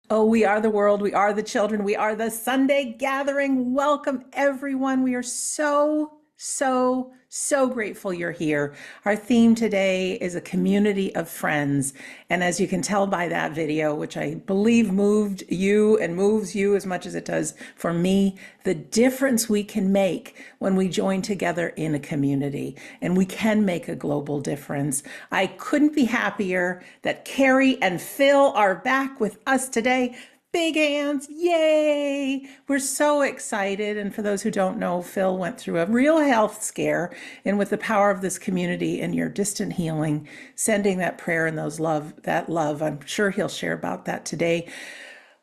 Oh, we are the world. We are the children. We are the Sunday gathering. Welcome, everyone. We are so grateful you're here. Our theme today is a community of friends. And as you can tell by that video, which I believe moved you and moves you as much as it does for me, the difference we can make when we join together in a community. And we can make a global difference. I couldn't be happier that Carrie and Phil are back with us today. Big hands, yay! We're so excited. And for those who don't know, Phil went through a real health scare. And with the power of this community and your distant healing, sending that prayer and that love, I'm sure he'll share about that today.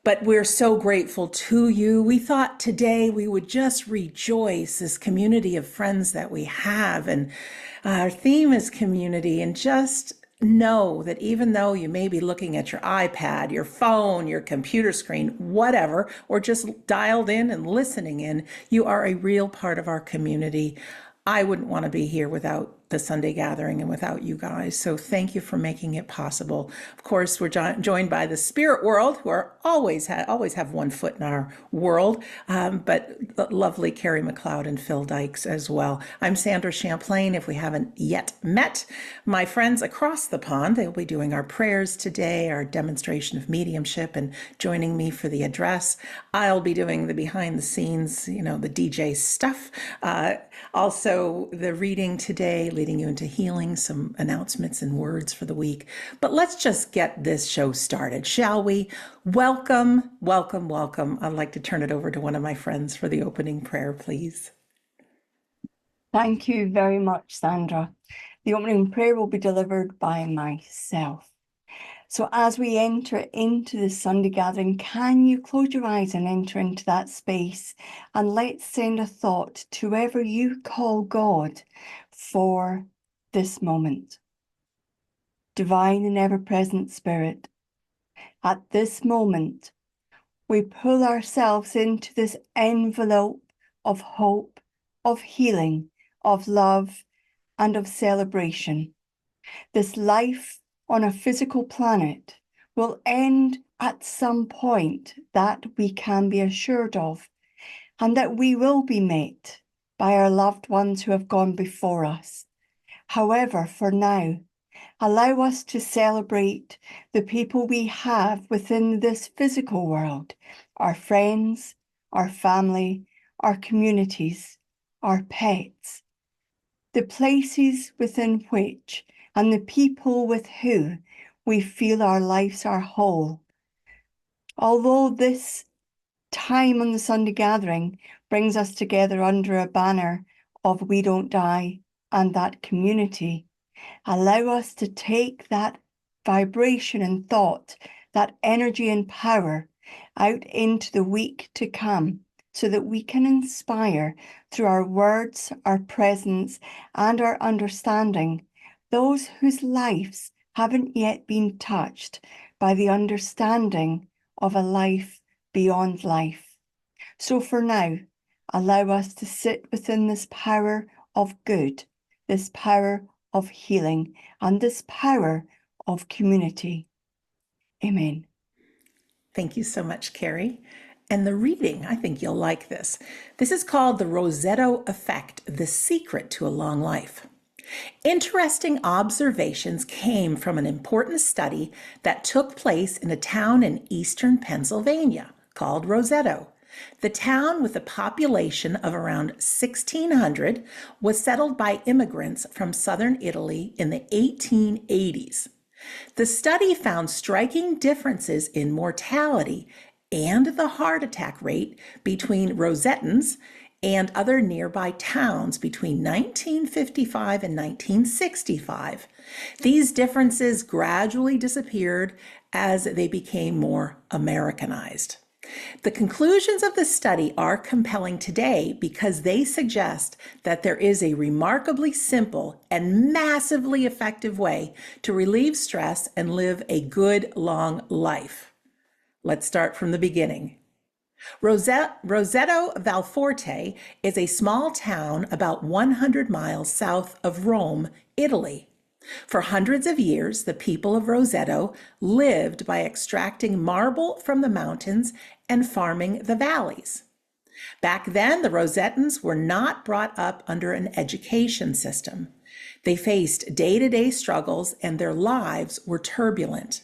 But we're so grateful to you. We thought today we would just rejoice this community of friends that we have. And our theme is community, and just know that even though you may be looking at your iPad, your phone, your computer screen, whatever, or just dialed in and listening in, you are a real part of our community. I wouldn't want to be here without the Sunday gathering and without you guys. So thank you for making it possible. Of course, we're joined by the spirit world, who are always have one foot in our world, but lovely Carrie McLeod and Phil Dykes as well. I'm Sandra Champlain, if we haven't yet met. My friends across the pond, they'll be doing our prayers today, our demonstration of mediumship, and joining me for the address. I'll be doing the behind the scenes, the DJ stuff. Also, the reading today, leading you into healing, some announcements and words for the week. But let's just get this show started, shall we? Welcome, welcome, welcome. I'd like to turn it over to one of my friends for the opening prayer, please. Thank you very much, Sandra. The opening prayer will be delivered by myself. So as we enter into the Sunday gathering, can you close your eyes and enter into that space? And let's send a thought to whoever you call God for this moment. Divine and ever-present Spirit, at this moment, we pull ourselves into this envelope of hope, of healing, of love, and of celebration. This life on a physical planet will end at some point, that we can be assured of, and that we will be met by our loved ones who have gone before us. However, for now, allow us to celebrate the people we have within this physical world, our friends, our family, our communities, our pets, the places within which and the people with who we feel our lives are whole. Although this time on the Sunday gathering brings us together under a banner of We Don't Die and that community, allow us to take that vibration and thought, that energy and power out into the week to come, so that we can inspire through our words, our presence, and our understanding those whose lives haven't yet been touched by the understanding of a life beyond life. So for now, allow us to sit within this power of good, this power of healing, and this power of community. Amen. Thank you so much, Carrie. And the reading, I think you'll like this. This is called The Rosetto Effect, The Secret to a Long Life. Interesting observations came from an important study that took place in a town in eastern Pennsylvania called Rosetto. The town, with a population of around 1,600, was settled by immigrants from southern Italy in the 1880s. The study found striking differences in mortality and the heart attack rate between Rosettans and other nearby towns between 1955 and 1965. These differences gradually disappeared as they became more Americanized. The conclusions of the study are compelling today because they suggest that there is a remarkably simple and massively effective way to relieve stress and live a good, long life. Let's start from the beginning. Rosetto Valforte is a small town about 100 miles south of Rome, Italy. For hundreds of years, the people of Roseto lived by extracting marble from the mountains and farming the valleys. Back then, the Rosetans were not brought up under an education system. They faced day-to-day struggles and their lives were turbulent.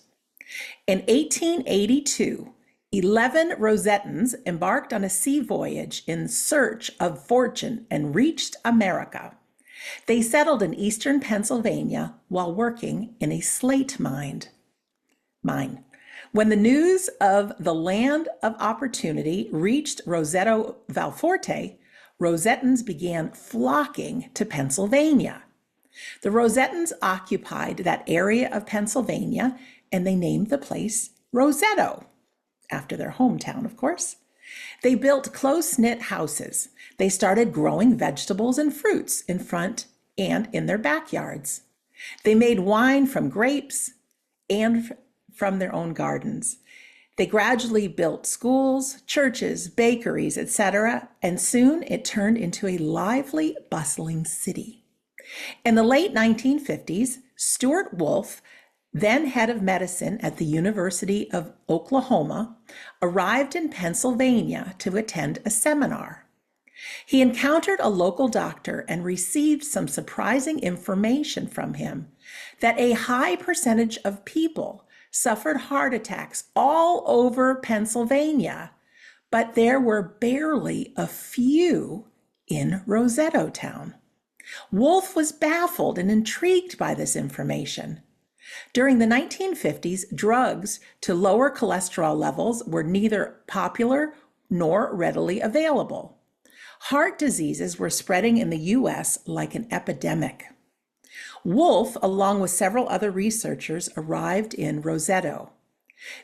In 1882, 11 Rosetans embarked on a sea voyage in search of fortune and reached America. They settled in eastern Pennsylvania while working in a slate mine. When the news of the land of opportunity reached Roseto Valforte, Rosetans began flocking to Pennsylvania. The Rosetans occupied that area of Pennsylvania, and they named the place Roseto, after their hometown, of course. They built close-knit houses. They started growing vegetables and fruits in front and in their backyards. They made wine from grapes and from their own gardens. They gradually built schools, churches, bakeries, etc., and soon it turned into a lively, bustling city. In the late 1950s, Stuart Wolf, then head of medicine at the University of Oklahoma, arrived in Pennsylvania to attend a seminar. He encountered a local doctor and received some surprising information from him that a high percentage of people suffered heart attacks all over Pennsylvania, but there were barely a few in Roseto town. Wolf was baffled and intrigued by this information. During the 1950s, drugs to lower cholesterol levels were neither popular nor readily available. Heart diseases were spreading in the U.S. like an epidemic. Wolf, along with several other researchers, arrived in Roseto.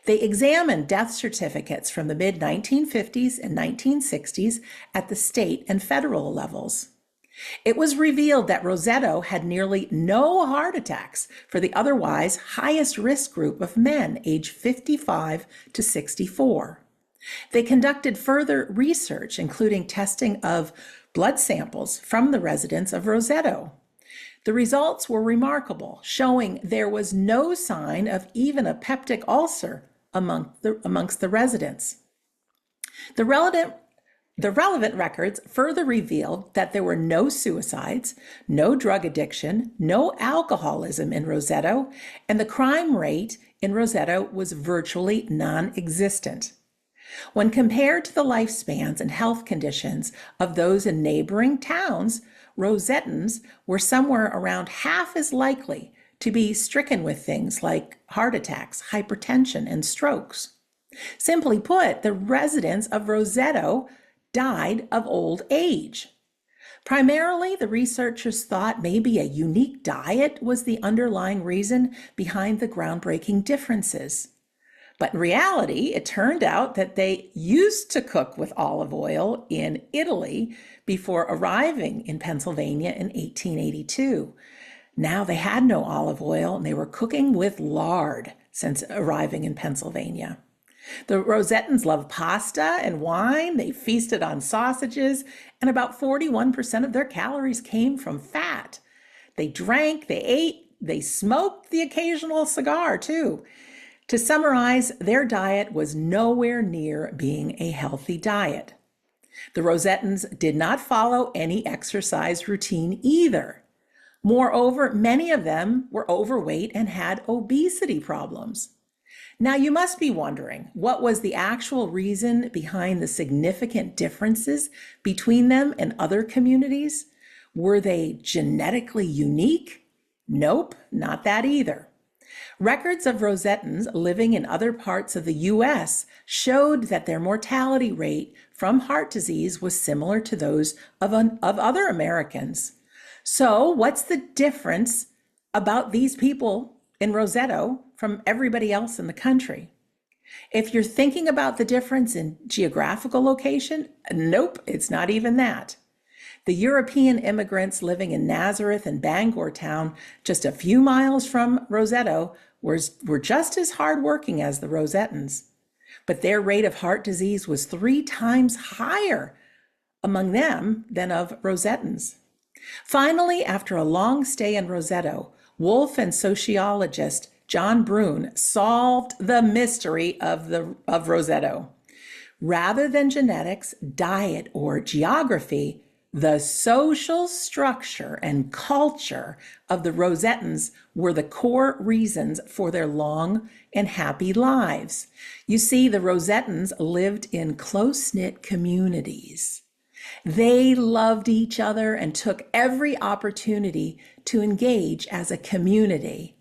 They examined death certificates from the mid-1950s and 1960s at the state and federal levels. It was revealed that Roseto had nearly no heart attacks for the otherwise highest risk group of men aged 55 to 64. They conducted further research, including testing of blood samples from the residents of Roseto. The results were remarkable, showing there was no sign of even a peptic ulcer amongst the residents. The relevant records further revealed that there were no suicides, no drug addiction, no alcoholism in Roseto, and the crime rate in Roseto was virtually non-existent. When compared to the lifespans and health conditions of those in neighboring towns, Rosetans were somewhere around half as likely to be stricken with things like heart attacks, hypertension, and strokes. Simply put, the residents of Roseto died of old age. Primarily, the researchers thought maybe a unique diet was the underlying reason behind the groundbreaking differences. But in reality, it turned out that they used to cook with olive oil in Italy before arriving in Pennsylvania in 1882. Now they had no olive oil and they were cooking with lard since arriving in Pennsylvania. The Rosetans loved pasta and wine. They feasted on sausages, and about 41% of their calories came from fat. They drank, they ate, they smoked the occasional cigar too. To summarize, their diet was nowhere near being a healthy diet. The Rosetans did not follow any exercise routine either. Moreover, many of them were overweight and had obesity problems. Now, you must be wondering, what was the actual reason behind the significant differences between them and other communities? Were they genetically unique? Nope, not that either. Records of Rosetans living in other parts of the U.S. showed that their mortality rate from heart disease was similar to those of other Americans. So what's the difference about these people in Roseto from everybody else in the country? If you're thinking about the difference in geographical location, nope, it's not even that. The European immigrants living in Nazareth and Bangor town, just a few miles from Roseto, were just as hardworking as the Rosetans. But their rate of heart disease was 3 times higher among them than of Rosetans. Finally, after a long stay in Roseto, Wolf and sociologist John Brune solved the mystery of Rosetto. Rather than genetics, diet, or geography, the social structure and culture of the Rosettans were the core reasons for their long and happy lives. You see, the Rosettans lived in close-knit communities. They loved each other and took every opportunity to engage as a community.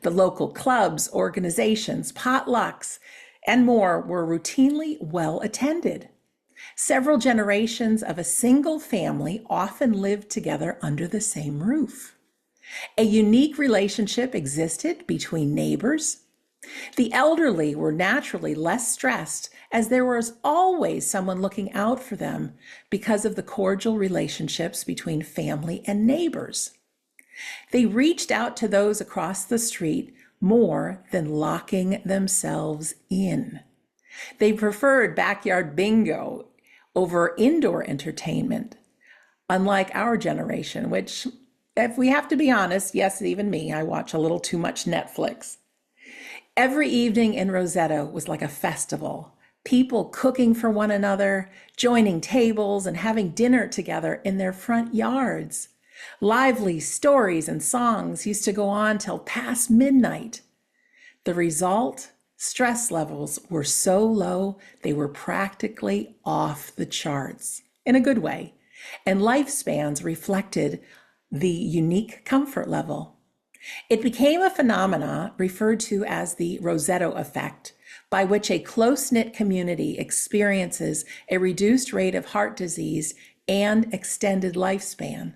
The local clubs, organizations, potlucks, and more were routinely well attended. Several generations of a single family often lived together under the same roof. A unique relationship existed between neighbors. The elderly were naturally less stressed as there was always someone looking out for them because of the cordial relationships between family and neighbors. They reached out to those across the street more than locking themselves in. They preferred backyard bingo over indoor entertainment, unlike our generation, which, if we have to be honest, yes, even me, I watch a little too much Netflix. Every evening in Rosetto was like a festival. People cooking for one another, joining tables, and having dinner together in their front yards. Lively stories and songs used to go on till past midnight. The result? Stress levels were so low, they were practically off the charts, in a good way, and lifespans reflected the unique comfort level. It became a phenomena referred to as the Rosetto effect, by which a close-knit community experiences a reduced rate of heart disease and extended lifespan.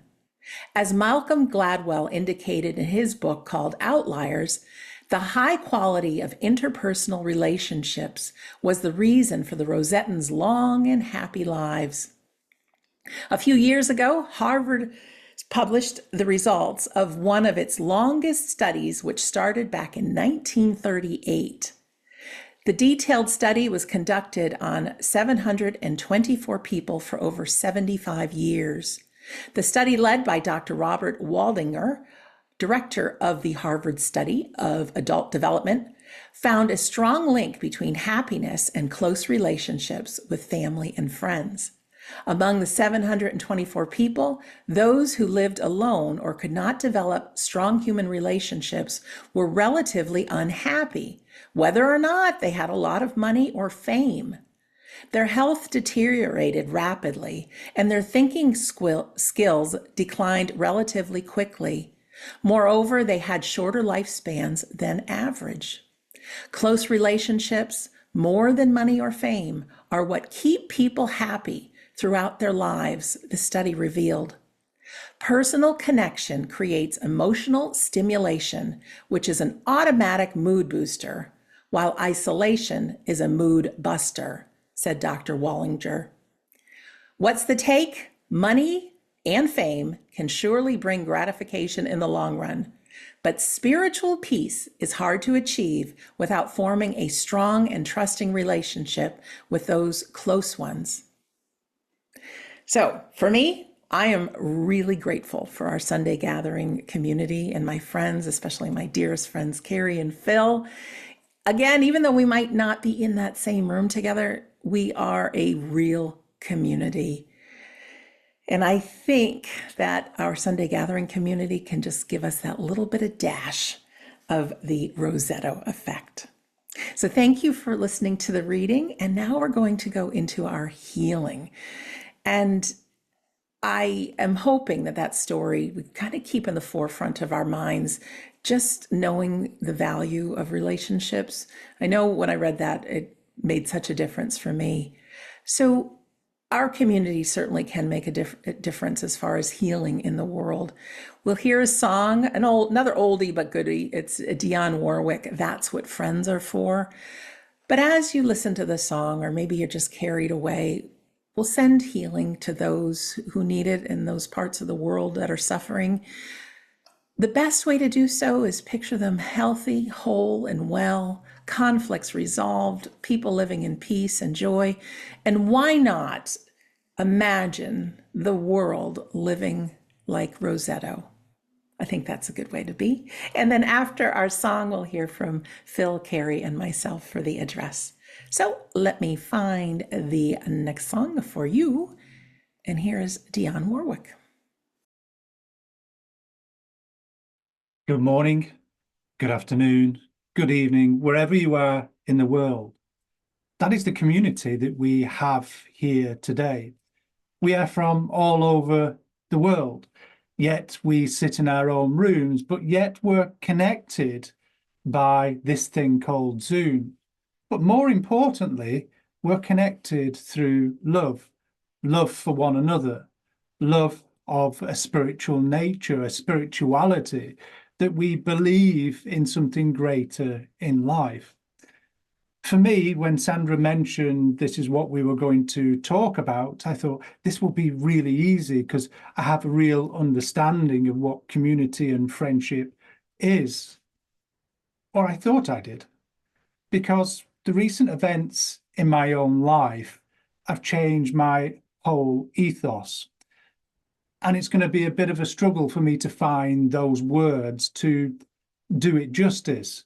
As Malcolm Gladwell indicated in his book called Outliers, the high quality of interpersonal relationships was the reason for the Rosettans' long and happy lives. A few years ago, Harvard published the results of one of its longest studies, which started back in 1938. The detailed study was conducted on 724 people for over 75 years. The study, led by Dr. Robert Waldinger, director of the Harvard Study of Adult Development, found a strong link between happiness and close relationships with family and friends. Among the 724 people, those who lived alone or could not develop strong human relationships were relatively unhappy, whether or not they had a lot of money or fame. Their health deteriorated rapidly, and their thinking skills declined relatively quickly. Moreover, they had shorter lifespans than average. Close relationships, more than money or fame, are what keep people happy throughout their lives, the study revealed. Personal connection creates emotional stimulation, which is an automatic mood booster, while isolation is a mood buster, said Dr. Wallinger. What's the take? Money and fame can surely bring gratification in the long run, but spiritual peace is hard to achieve without forming a strong and trusting relationship with those close ones. So for me, I am really grateful for our Sunday gathering community and my friends, especially my dearest friends, Carrie and Phil. Again, even though we might not be in that same room together, we are a real community. And I think that our Sunday gathering community can just give us that little bit of dash of the Rosetto effect. So thank you for listening to the reading. And now we're going to go into our healing. And I am hoping that that story we kind of keep in the forefront of our minds, just knowing the value of relationships. I know when I read that, it made such a difference for me. So our community certainly can make a difference as far as healing in the world. We'll hear a song, another oldie but goodie. It's Dionne Warwick, That's What Friends Are For. But as you listen to the song, or maybe you're just carried away, we'll send healing to those who need it in those parts of the world that are suffering. The best way to do so is picture them healthy, whole, and well, conflicts resolved, people living in peace and joy. And why not imagine the world living like Rosetto? I think that's a good way to be. And then after our song, we'll hear from Phil, Carrie, and myself for the address. So let me find the next song for you. And here is Dionne Warwick. Good morning, good afternoon, good evening, wherever you are in the world. That is the community that we have here today. We are from all over the world, yet we sit in our own rooms, but yet we're connected by this thing called Zoom. But more importantly, we're connected through love, love for one another, love of a spiritual nature, a spirituality, that we believe in something greater in life. For me, when Sandra mentioned this is what we were going to talk about, I thought this will be really easy because I have a real understanding of what community and friendship is. Or I thought I did, because the recent events in my own life have changed my whole ethos. And it's going to be a bit of a struggle for me to find those words to do it justice.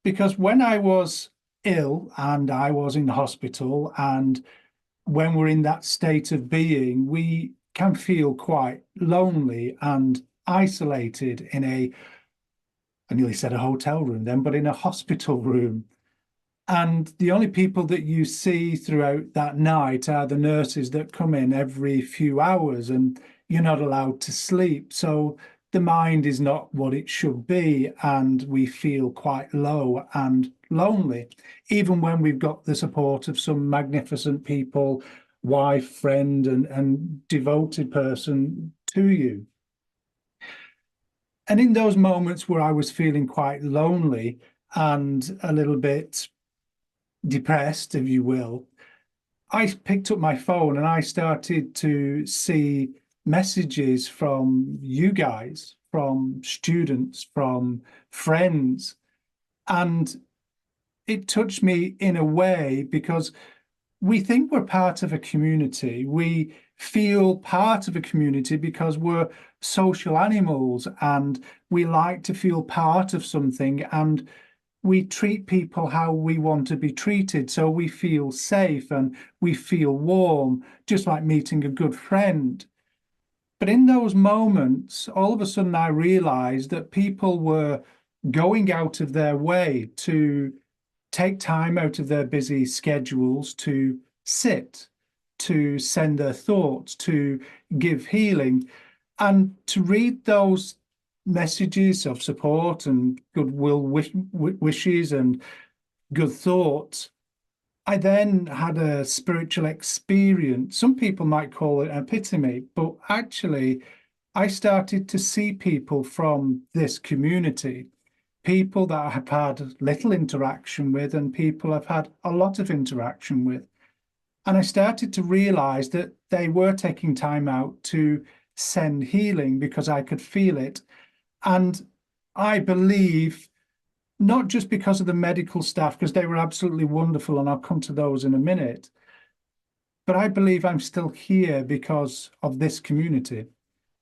Because when I was ill and I was in the hospital, and when we're in that state of being, we can feel quite lonely and isolated in I nearly said a hotel room then, but in a hospital room. And the only people that you see throughout that night are the nurses that come in every few hours, and you're not allowed to sleep. So the mind is not what it should be, and we feel quite low and lonely, even when we've got the support of some magnificent people, wife, friend, and devoted person to you. And in those moments where I was feeling quite lonely and a little bit depressed, if you will, I picked up my phone and I started to see messages from you guys, from students, from friends. And it touched me in a way because we think we're part of a community. We feel part of a community because we're social animals and we like to feel part of something, and we treat people how we want to be treated. So we feel safe and we feel warm, just like meeting a good friend. But in those moments, all of a sudden I realized that people were going out of their way to take time out of their busy schedules to sit, to send their thoughts, to give healing, and to read those messages of support and goodwill wishes and good thoughts. I then had a spiritual experience. Some people might call it epitome, but actually I started to see people from this community, people that I have had little interaction with and people I've had a lot of interaction with. And I started to realize that they were taking time out to send healing because I could feel it. And I believe, not just because of the medical staff, because they were absolutely wonderful, and I'll come to those in a minute, but I believe I'm still here because of this community,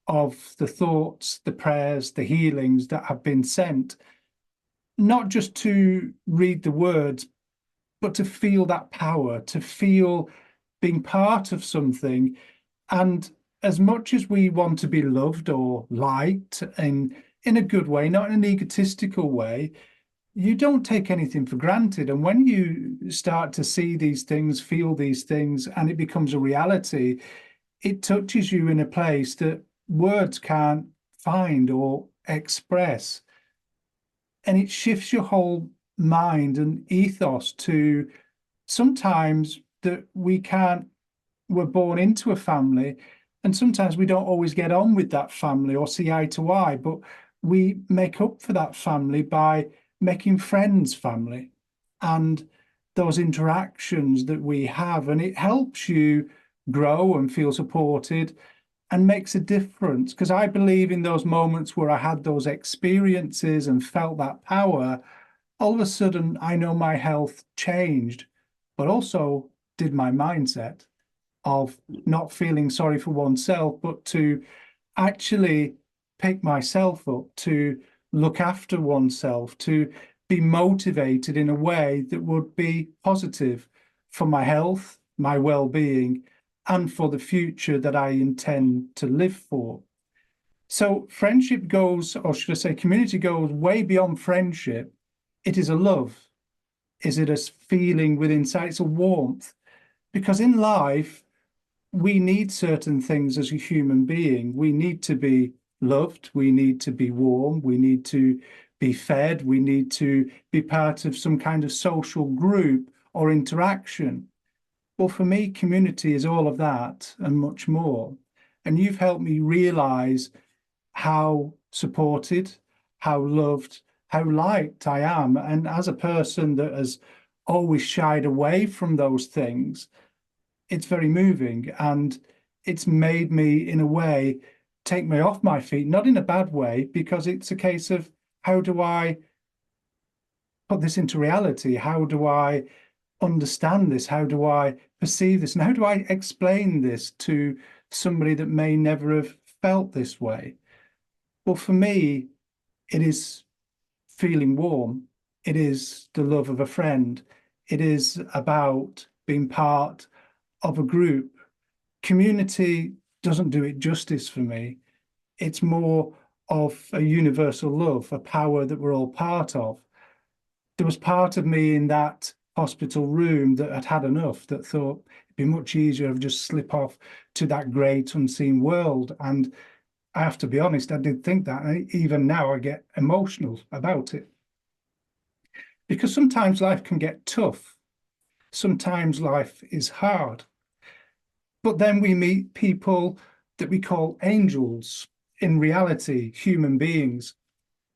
of the thoughts, the prayers, the healings that have been sent, not just to read the words, but to feel that power, to feel being part of something. And as much as we want to be loved or liked in a good way, not in an egotistical way, you don't take anything for granted. And when you start to see these things, feel these things, and it becomes a reality, it touches you in a place that words can't find or express. And it shifts your whole mind and ethos to sometimes that we're born into a family, and sometimes we don't always get on with that family or see eye to eye, but we make up for that family by making friends family and those interactions that we have. And it helps you grow and feel supported and makes a difference. Because I believe in those moments where I had those experiences and felt that power, all of a sudden I know my health changed, but also did my mindset of not feeling sorry for oneself, but to actually pick myself up, to look after oneself, to be motivated in a way that would be positive for my health, my well-being, and for the future that I intend to live for. So friendship goes, or should I say community goes way beyond friendship. It is a love. Is it a feeling within inside? It's a warmth. Because in life, we need certain things as a human being. We need to be loved. We need to be warm. We need to be fed. We need to be part of some kind of social group or interaction. Well, for me, community is all of that and much more. And you've helped me realize how supported, how loved, how liked I am. And as a person that has always shied away from those things, it's very moving, and it's made me, in a way, take me off my feet, not in a bad way, because it's a case of how do I put this into reality? How do I understand this? How do I perceive this? And how do I explain this to somebody that may never have felt this way? Well, for me, it is feeling warm. It is the love of a friend. It is about being part of a group. Community doesn't do it justice for me. It's more of a universal love, a power that we're all part of. There was part of me in that hospital room that had had enough, that thought it'd be much easier to just slip off to that great unseen world. And I have to be honest, I did think that, and even now I get emotional about it. Because sometimes life can get tough. Sometimes life is hard. But then we meet people that we call angels, in reality, human beings,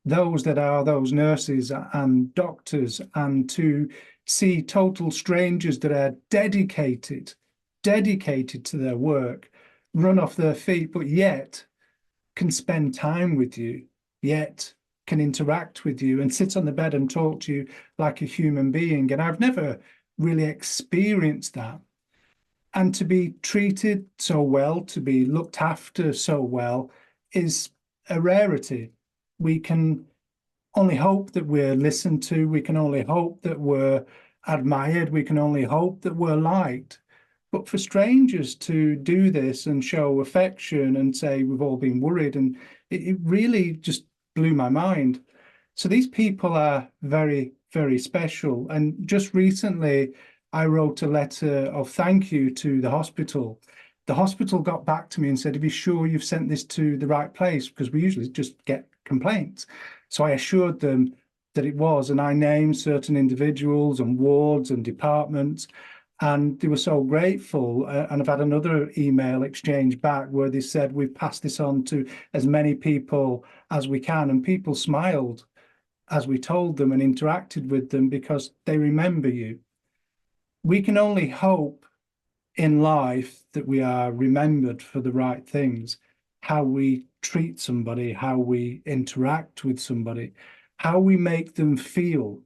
those that are those nurses and doctors, and to see total strangers that are dedicated to their work, run off their feet, but yet can spend time with you, yet can interact with you and sit on the bed and talk to you like a human being. And I've never really experienced that. And to be treated so well, to be looked after so well, is a rarity. We can only hope that we're listened to. We can only hope that we're admired. We can only hope that we're liked. But for strangers to do this and show affection and say we've all been worried, and it really just blew my mind. So these people are very, very special. And just recently, I wrote a letter of thank you to the hospital. The hospital got back to me and said, "Are you sure you've sent this to the right place?" Because we usually just get complaints. So I assured them that it was, and I named certain individuals and wards and departments, and they were so grateful. And I've had another email exchange back where they said, "We've passed this on to as many people as we can," and people smiled as we told them and interacted with them because they remember you. We can only hope in life that we are remembered for the right things, how we treat somebody, how we interact with somebody, how we make them feel.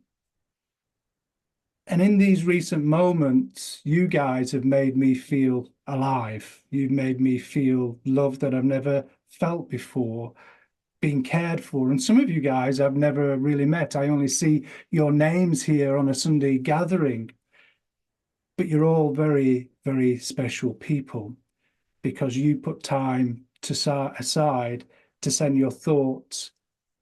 And in these recent moments, you guys have made me feel alive. You've made me feel love that I've never felt before, being cared for. And some of you guys I've never really met. I only see your names here on a Sunday gathering. But you're all very, very special people because you put time aside to send your thoughts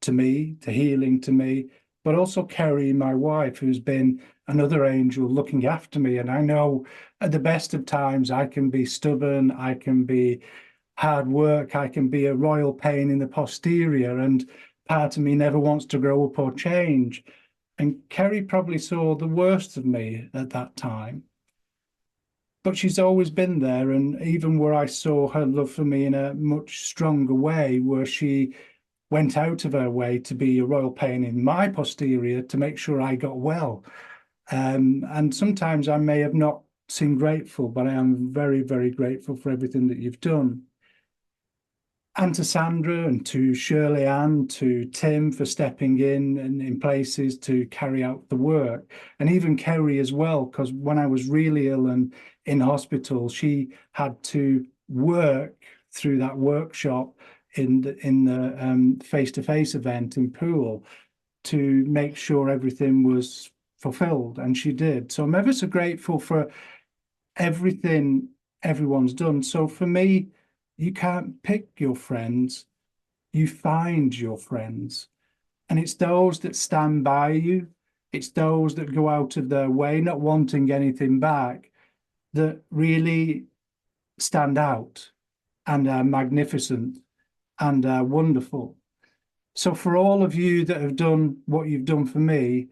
to me, to healing to me, but also Kerry, my wife, who's been another angel looking after me. And I know at the best of times, I can be stubborn, I can be hard work, I can be a royal pain in the posterior, and part of me never wants to grow up or change. And Kerry probably saw the worst of me at that time. But she's always been there, and even where I saw her love for me in a much stronger way, where she went out of her way to be a royal pain in my posterior to make sure I got well. And sometimes I may have not seemed grateful, but I am very, very grateful for everything that you've done. And to Sandra and to Shirley Ann, to Tim for stepping in and in places to carry out the work. And even Kerry as well, because when I was really ill and in hospital, she had to work through that workshop in the face-to-face event in Poole to make sure everything was fulfilled, and she did. So I'm ever so grateful for everything everyone's done. So for me, you can't pick your friends, you find your friends. And it's those that stand by you, it's those that go out of their way, not wanting anything back, that really stand out and are magnificent and are wonderful. So for all of you that have done what you've done for me,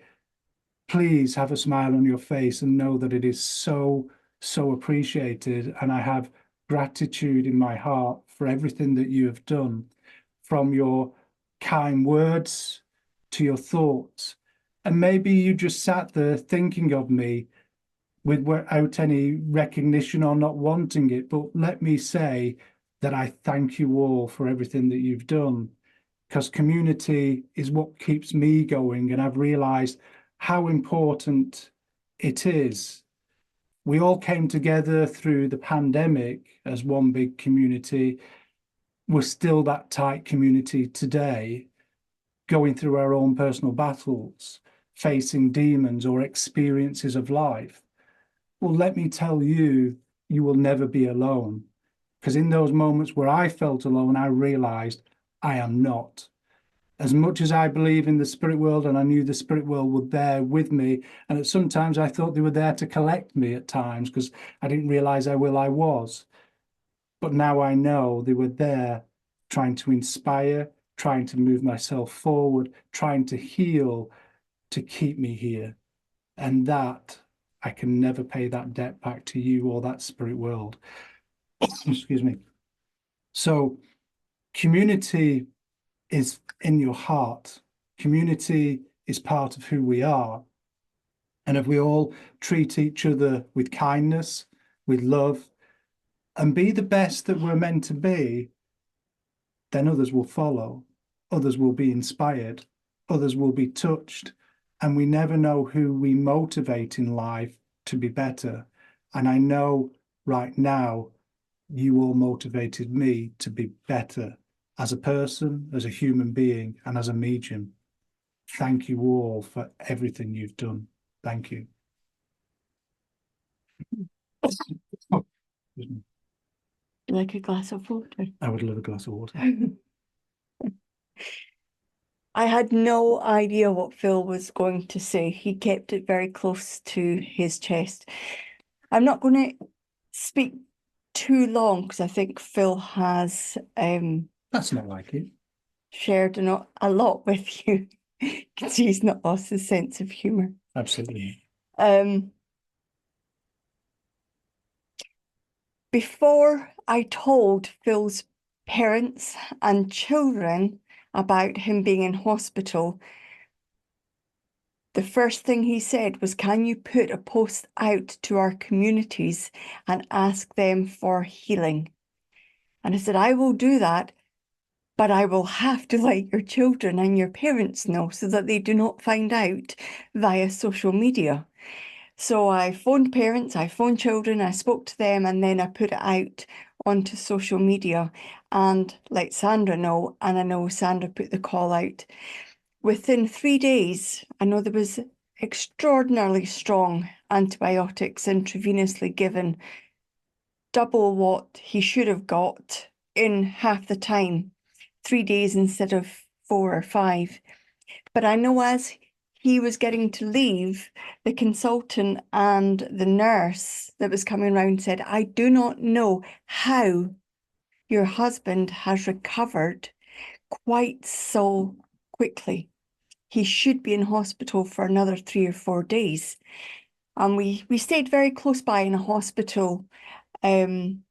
please have a smile on your face and know that it is so, so appreciated. And I have gratitude in my heart for everything that you have done, from your kind words to your thoughts. And maybe you just sat there thinking of me without any recognition or not wanting it. But let me say that I thank you all for everything that you've done, because community is what keeps me going. And I've realized how important it is. We all came together through the pandemic as one big community. We're still that tight community today, going through our own personal battles, facing demons or experiences of life. Well, let me tell you, you will never be alone. Because in those moments where I felt alone, I realized I am not. As much as I believe in the spirit world, and I knew the spirit world were there with me, and sometimes I thought they were there to collect me at times, because I didn't realize how ill I was. But now I know they were there trying to inspire, trying to move myself forward, trying to heal, to keep me here. And that, I can never pay that debt back to you or that spirit world. Excuse me. So community is in your heart. Community is part of who we are. And if we all treat each other with kindness, with love, and be the best that we're meant to be, then others will follow. Others will be inspired. Others will be touched. And we never know who we motivate in life to be better. And I know right now, you all motivated me to be better as a person, as a human being, and as a medium. Thank you all for everything you've done. Thank you. Oh, excuse me. Like a glass of water. I would love a glass of water. I had no idea what Phil was going to say. He kept it very close to his chest. I'm not going to speak too long because I think Phil has That's not like it. shared a lot with you because he's not lost his sense of humour. Absolutely. Before I told Phil's parents and children about him being in hospital, the first thing he said was, can you put a post out to our communities and ask them for healing? And I said, I will do that, but I will have to let your children and your parents know so that they do not find out via social media. So I phoned parents, I phoned children, I spoke to them, and then I put it out onto social media and let Sandra know. And I know Sandra put the call out. Within 3 days, I know there was extraordinarily strong antibiotics intravenously given, double what he should have got in half the time, 3 days instead of 4 or 5. But I know as he was getting to leave, the consultant and the nurse that was coming around said, I do not know how your husband has recovered quite so quickly. He should be in hospital for another 3 or 4 days. And we stayed very close by in a hospital because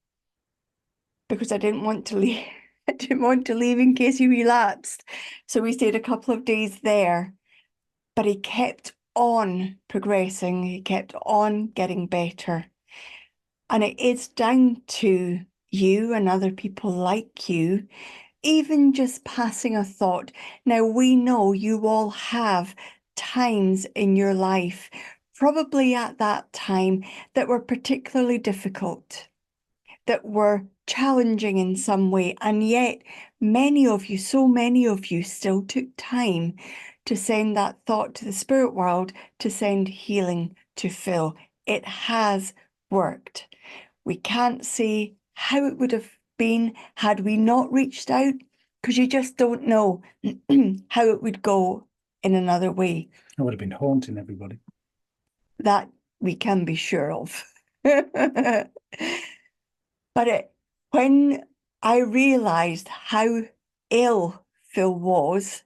I didn't want to leave. I didn't want to leave in case he relapsed. So we stayed a couple of days there. But he kept on progressing. He kept on getting better. And it is down to you and other people like you, even just passing a thought. Now, we know you all have times in your life, probably at that time, that were particularly difficult, that were challenging in some way. And yet many of you, so many of you still took time to send that thought to the spirit world, to send healing to Phil. It has worked. We can't say how it would have been had we not reached out, because you just don't know how it would go in another way. I would have been haunting everybody. That we can be sure of. But when I realised how ill Phil was,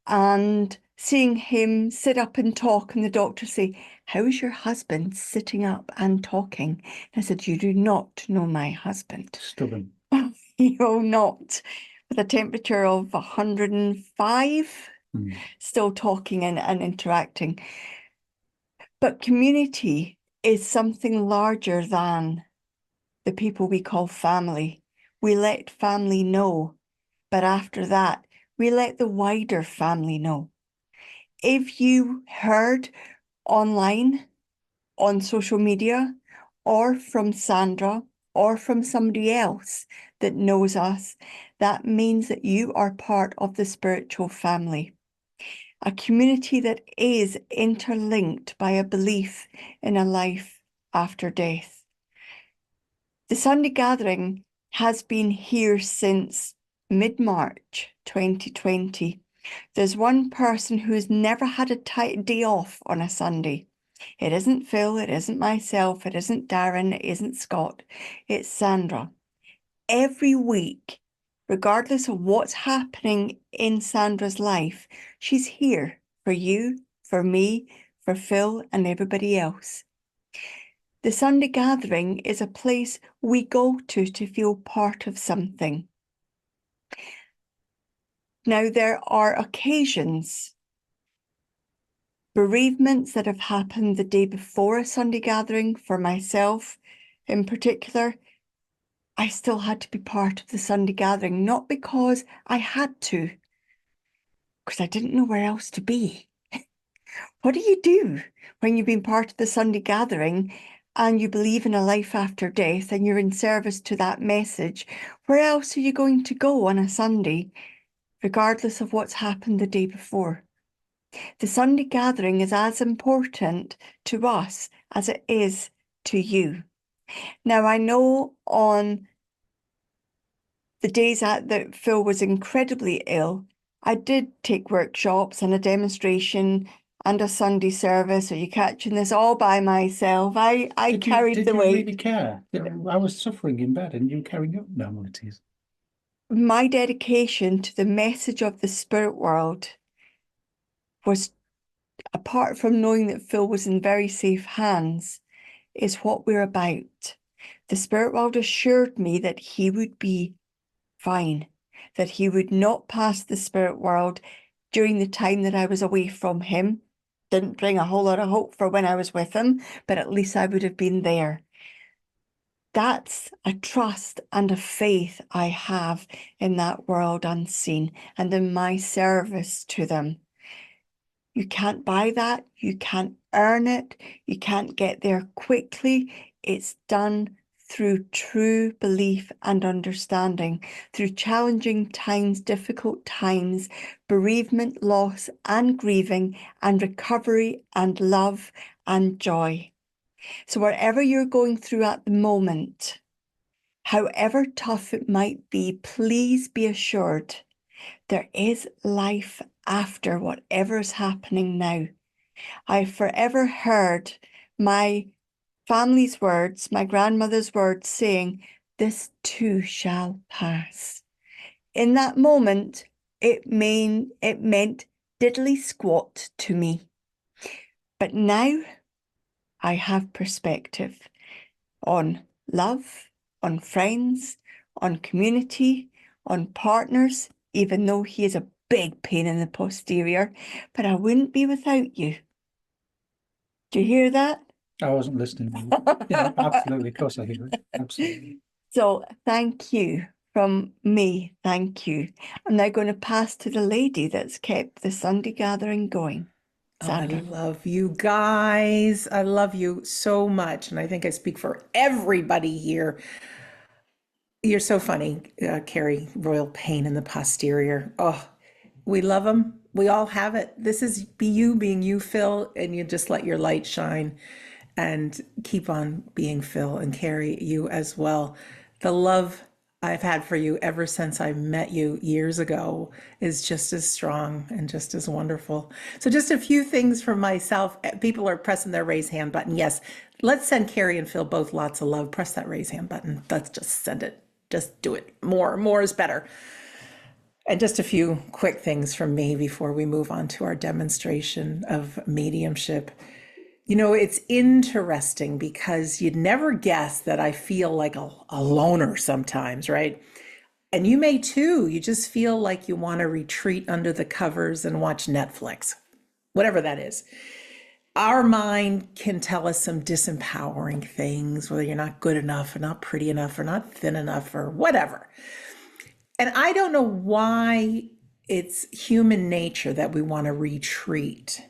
and seeing him sit up and talk, and the doctor say, "How is your husband sitting up and talking?" And I said, "You do not know my husband." Stubborn. You will not. With a temperature of 105, still talking and interacting. But community is something larger than the people we call family. We let family know, but after that, we let the wider family know. If you heard online, on social media, or from Sandra, or from somebody else that knows us, that means that you are part of the spiritual family. A community that is interlinked by a belief in a life after death. The Sunday gathering has been here since mid-March 2020. There's one person who has never had a day off on a Sunday. It isn't Phil, it isn't myself, it isn't Darren, it isn't Scott, it's Sandra. Every week, regardless of what's happening in Sandra's life, she's here for you, for me, for Phil and everybody else. The Sunday gathering is a place we go to feel part of something. Now, there are occasions, bereavements that have happened the day before a Sunday gathering. For myself in particular, I still had to be part of the Sunday gathering, not because I had to, because I didn't know where else to be. What do you do when you've been part of the Sunday gathering and you believe in a life after death and you're in service to that message? Where else are you going to go on a Sunday, regardless of what's happened the day before? The Sunday gathering is as important to us as it is to you. Now, I know on the days that Phil was incredibly ill, I did take workshops and a demonstration and a Sunday service. Are you catching this? All by myself. I carried the weight. Did you really care? I was suffering in bed and you carrying up normalities. My dedication to the message of the spirit world was, apart from knowing that Phil was in very safe hands, is what we're about. The spirit world assured me that he would be fine, that he would not pass the spirit world during the time that I was away from him. Didn't bring a whole lot of hope for when I was with him, but at least I would have been there. That's a trust and a faith I have in that world unseen and in my service to them. You can't buy that. You can't earn it. You can't get there quickly. It's done through true belief and understanding, through challenging times, difficult times, bereavement, loss and grieving, and recovery and love and joy. So wherever you're going through at the moment, however tough it might be, please be assured there is life after whatever is happening now. I've forever heard my family's words, my grandmother's words saying, "This too shall pass." In that moment, it meant diddly squat to me. But now I have perspective on love, on friends, on community, on partners, even though he is a big pain in the posterior, but I wouldn't be without you. Do you hear that? I wasn't listening. Yeah, absolutely. Of course I hear it. Absolutely. So thank you from me. Thank you. I'm now going to pass to the lady that's kept the Sunday gathering going. Sandra. I love you guys. I love you so much. And I think I speak for everybody here. You're so funny, Carrie. Royal pain in the posterior. Oh, we love them. We all have it. This is be you being you, Phil, and you just let your light shine and keep on being Phil, and Carrie, you as well. The love I've had for you ever since I met you years ago is just as strong and just as wonderful. So just a few things from myself. People are pressing their raise hand button. Yes, let's send Carrie and Phil both lots of love. Press that raise hand button. Let's just send it. Just do it. More is better. And just a few quick things from me before we move on to our demonstration of mediumship. You know, it's interesting because you'd never guess that I feel like a loner sometimes, right? And you may too. You just feel like you want to retreat under the covers and watch Netflix, whatever that is. Our mind can tell us some disempowering things, whether you're not good enough or not pretty enough or not thin enough or whatever. And I don't know why it's human nature that we want to retreat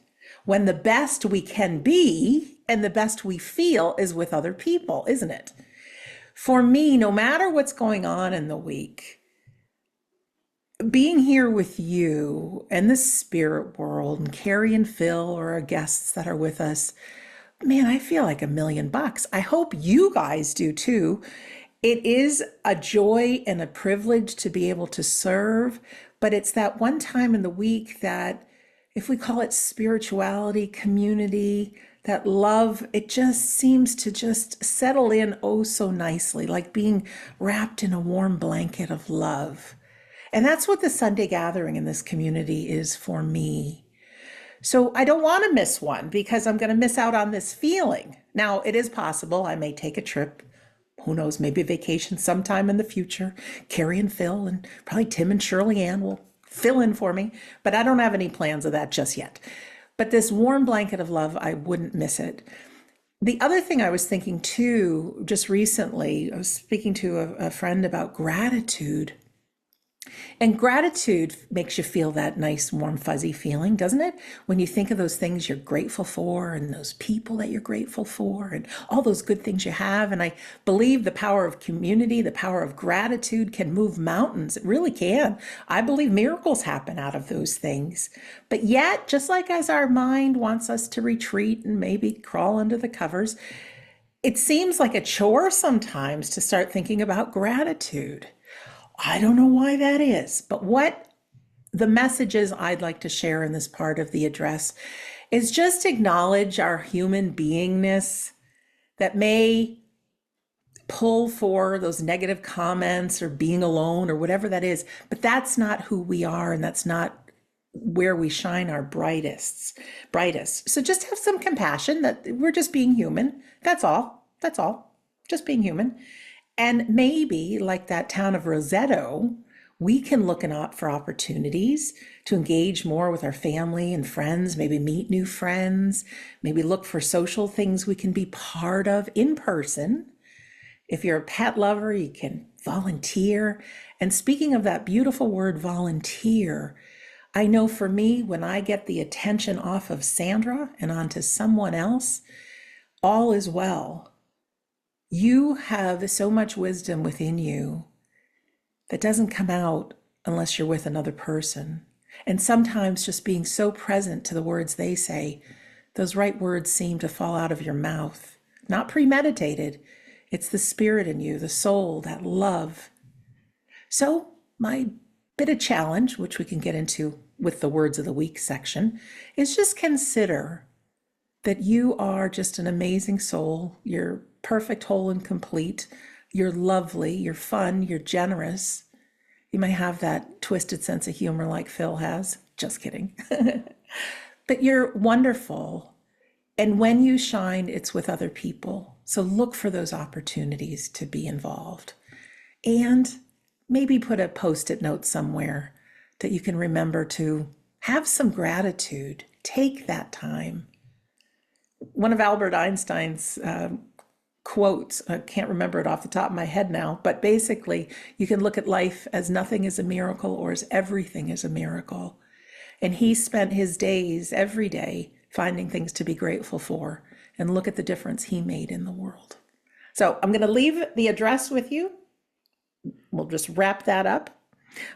when the best we can be and the best we feel is with other people, isn't it? For me, no matter what's going on in the week, being here with you and the spirit world and Carrie and Phil or our guests that are with us, man, I feel like $1,000,000. I hope you guys do too. It is a joy and a privilege to be able to serve, but it's that one time in the week that, if we call it spirituality, community, that love, it just seems to just settle in oh so nicely, like being wrapped in a warm blanket of love. And that's what the Sunday gathering in this community is for me. So I don't want to miss one because I'm going to miss out on this feeling. Now, it is possible I may take a trip. Who knows, maybe a vacation sometime in the future. Carrie and Phil and probably Tim and Shirley Ann will fill in for me, but I don't have any plans of that just yet. But this warm blanket of love, I wouldn't miss it. The other thing I was thinking too, just recently, I was speaking to a friend about gratitude. And gratitude makes you feel that nice, warm, fuzzy feeling, doesn't it? When you think of those things you're grateful for and those people that you're grateful for and all those good things you have. And I believe the power of community, the power of gratitude can move mountains. It really can. I believe miracles happen out of those things. But yet, just like as our mind wants us to retreat and maybe crawl under the covers, it seems like a chore sometimes to start thinking about gratitude. I don't know why that is, but what the messages I'd like to share in this part of the address is just acknowledge our human beingness that may pull for those negative comments or being alone or whatever that is, but that's not who we are and that's not where we shine our brightest. So just have some compassion that we're just being human. That's all. Just being human. And maybe, like that town of Roseto, we can look out for opportunities to engage more with our family and friends, maybe meet new friends, maybe look for social things we can be part of in person. If you're a pet lover, you can volunteer. And speaking of that beautiful word, volunteer, I know for me, when I get the attention off of Sandra and onto someone else, all is well. You have so much wisdom within you that doesn't come out unless you're with another person. And sometimes just being so present to the words they say, those right words seem to fall out of your mouth. Not premeditated. It's the spirit in you, the soul, that love. So my bit of challenge, which we can get into with the words of the week section, is just consider that you are just an amazing soul. You're perfect, whole, and complete. You're lovely, you're fun, you're generous. You may have that twisted sense of humor like Phil has. Just kidding. But you're wonderful. And when you shine, it's with other people. So look for those opportunities to be involved. And maybe put a Post-it note somewhere that you can remember to have some gratitude. Take that time. One of Albert Einstein's quotes, I can't remember it off the top of my head now, but basically you can look at life as nothing is a miracle or as everything is a miracle. And he spent his days every day finding things to be grateful for, and look at the difference he made in the world. So I'm going to leave the address with you. we'll just wrap that up.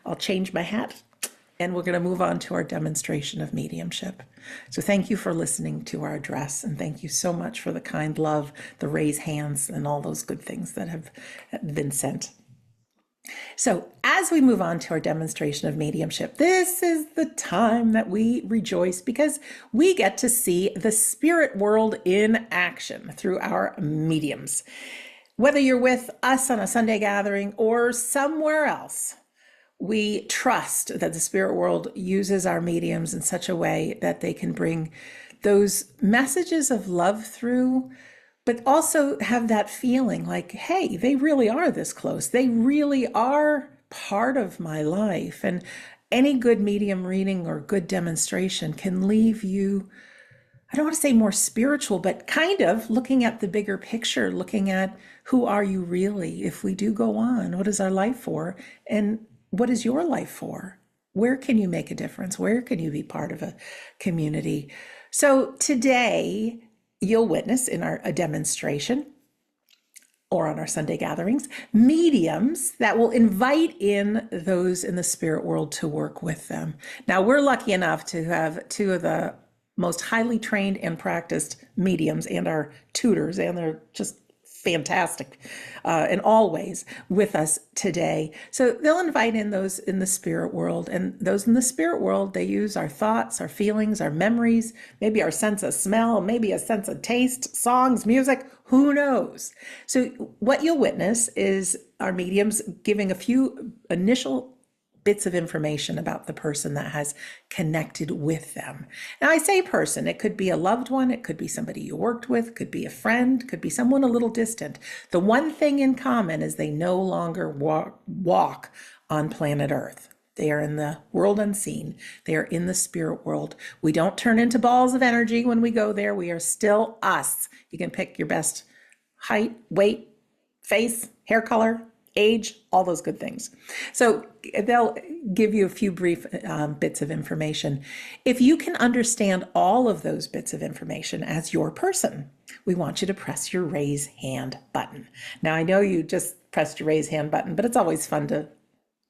I'll change my hat and we're going to move on to our demonstration of mediumship. So thank you for listening to our address, and thank you so much for the kind love, the raise hands, and all those good things that have been sent. So as we move on to our demonstration of mediumship, this is the time that we rejoice because we get to see the spirit world in action through our mediums. Whether you're with us on a Sunday gathering or somewhere else, we trust that the spirit world uses our mediums in such a way that they can bring those messages of love through, but also have that feeling like, hey, they really are this close. They really are part of my life. And any good medium reading or good demonstration can leave you, I don't want to say more spiritual, but kind of looking at the bigger picture, looking at who are you really? If we do go on, what is our life for? And what is your life for? Where can you make a difference? Where can you be part of a community? So today you'll witness in a demonstration or on our Sunday gatherings, mediums that will invite in those in the spirit world to work with them. Now, we're lucky enough to have two of the most highly trained and practiced mediums and our tutors, and they're just fantastic in all ways with us today. So they'll invite in those in the spirit world, and those in the spirit world, they use our thoughts, our feelings, our memories, maybe our sense of smell, maybe a sense of taste, songs, music, who knows? So what you'll witness is our mediums giving a few initial bits of information about the person that has connected with them. Now, I say person, it could be a loved one, it could be somebody you worked with, could be a friend, could be someone a little distant. The one thing in common is they no longer walk on planet Earth. They are in the world unseen. They are in the spirit world. We don't turn into balls of energy when we go there. We are still us. You can pick your best height, weight, face, hair color, age, all those good things. So they'll give you a few brief bits of information. If you can understand all of those bits of information as your person, we want you to press your raise hand button. Now, I know you just pressed your raise hand button, but it's always fun to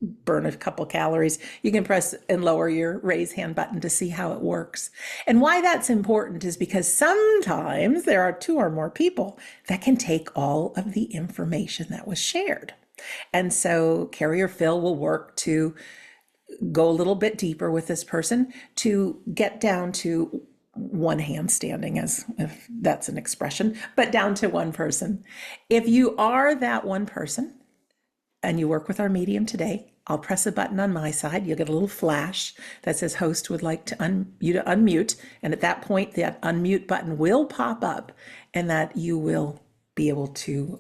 burn a couple calories. You can press and lower your raise hand button to see how it works. And why that's important is because sometimes there are two or more people that can take all of the information that was shared. And so Carrie or Phil will work to go a little bit deeper with this person to get down to one hand standing, as if that's an expression, but down to one person. If you are that one person and you work with our medium today, I'll press a button on my side. You'll get a little flash that says host would like to you to unmute. And at that point, that unmute button will pop up and that you will be able to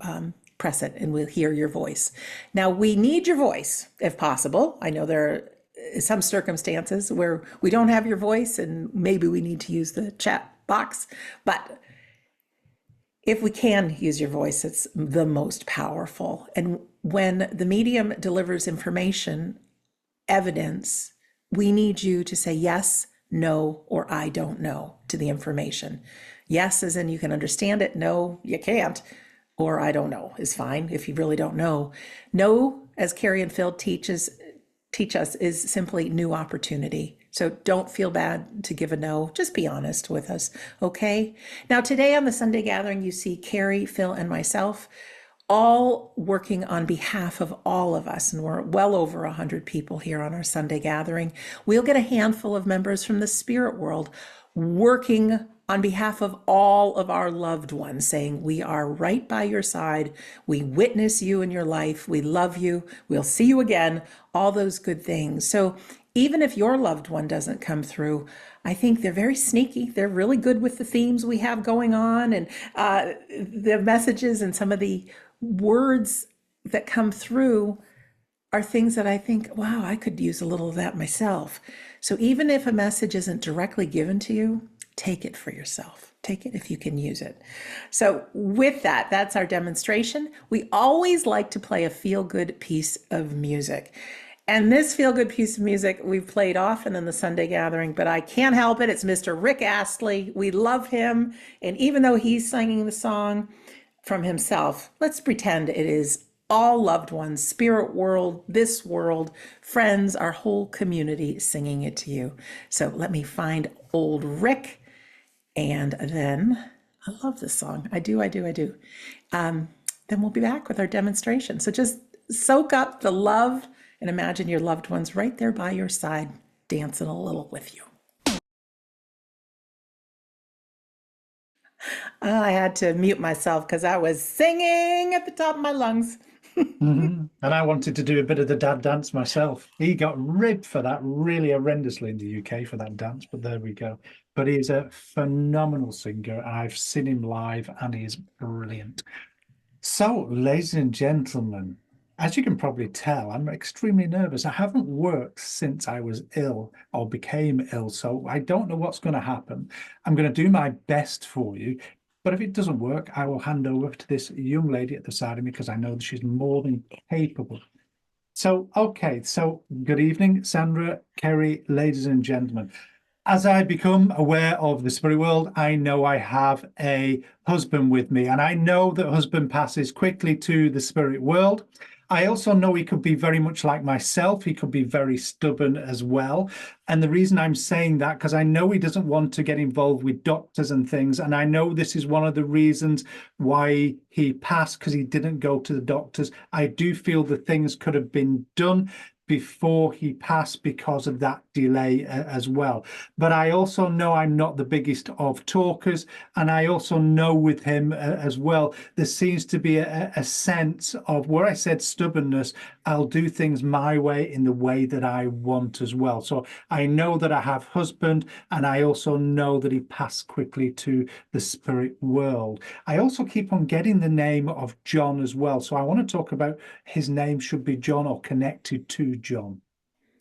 press it and we'll hear your voice. Now, we need your voice if possible. I know there are some circumstances where we don't have your voice and maybe we need to use the chat box, but if we can use your voice, it's the most powerful. And when the medium delivers information, evidence, we need you to say yes, no, or I don't know to the information. Yes, as in you can understand it. No, you can't. Or I don't know is fine if you really don't know. No, as Carrie and Phil teach us, is simply new opportunity. So don't feel bad to give a no. Just be honest with us, okay? Now, today on the Sunday gathering, you see Carrie, Phil, and myself all working on behalf of all of us, and we're well over 100 people here on our Sunday gathering. We'll get a handful of members from the spirit world working on behalf of all of our loved ones, saying, we are right by your side. We witness you in your life. We love you. We'll see you again. All those good things. So even if your loved one doesn't come through, I think they're very sneaky. They're really good with the themes we have going on and the messages and some of the words that come through are things that I think, wow, I could use a little of that myself. So even if a message isn't directly given to you, take it for yourself. Take it if you can use it. So with that, that's our demonstration. We always like to play a feel-good piece of music. And this feel-good piece of music we've played often in the Sunday gathering, but I can't help it. It's Mr. Rick Astley. We love him. And even though he's singing the song from himself, let's pretend it is all loved ones, spirit world, this world, friends, our whole community singing it to you. So let me find old Rick, and then I love this song. I do. Then we'll be back with our demonstration. So just soak up the love and imagine your loved ones right there by your side, dancing a little with you. I had to mute myself because I was singing at the top of my lungs. And I wanted to do a bit of the dad dance myself. He got ribbed for that really horrendously in the UK for that dance, but there we go. But he's a phenomenal singer. I've seen him live and he is brilliant. So, ladies and gentlemen, as you can probably tell, I'm extremely nervous. I haven't worked since I was ill or became ill, so I don't know what's going to happen. I'm going to do my best for you. But if it doesn't work, I will hand over to this young lady at the side of me because I know that she's more than capable. So, okay, so good evening, Sandra, Kerry, ladies and gentlemen. As I become aware of the spirit world, I know I have a husband with me, and I know that husband passes quickly to the spirit world. I also know he could be very much like myself. He could be very stubborn as well. And the reason I'm saying that, because I know he doesn't want to get involved with doctors and things. And I know this is one of the reasons why he passed, because he didn't go to the doctors. I do feel that things could have been done before he passed because of that delay as well. But I also know I'm not the biggest of talkers, and I also know with him as well, there seems to be a sense of where I said stubbornness, I'll do things my way in the way that I want as well. So I know that I have husband, and I also know that he passed quickly to the spirit world. I also keep on getting the name of John as well. So I want to talk about his name should be John or connected to John.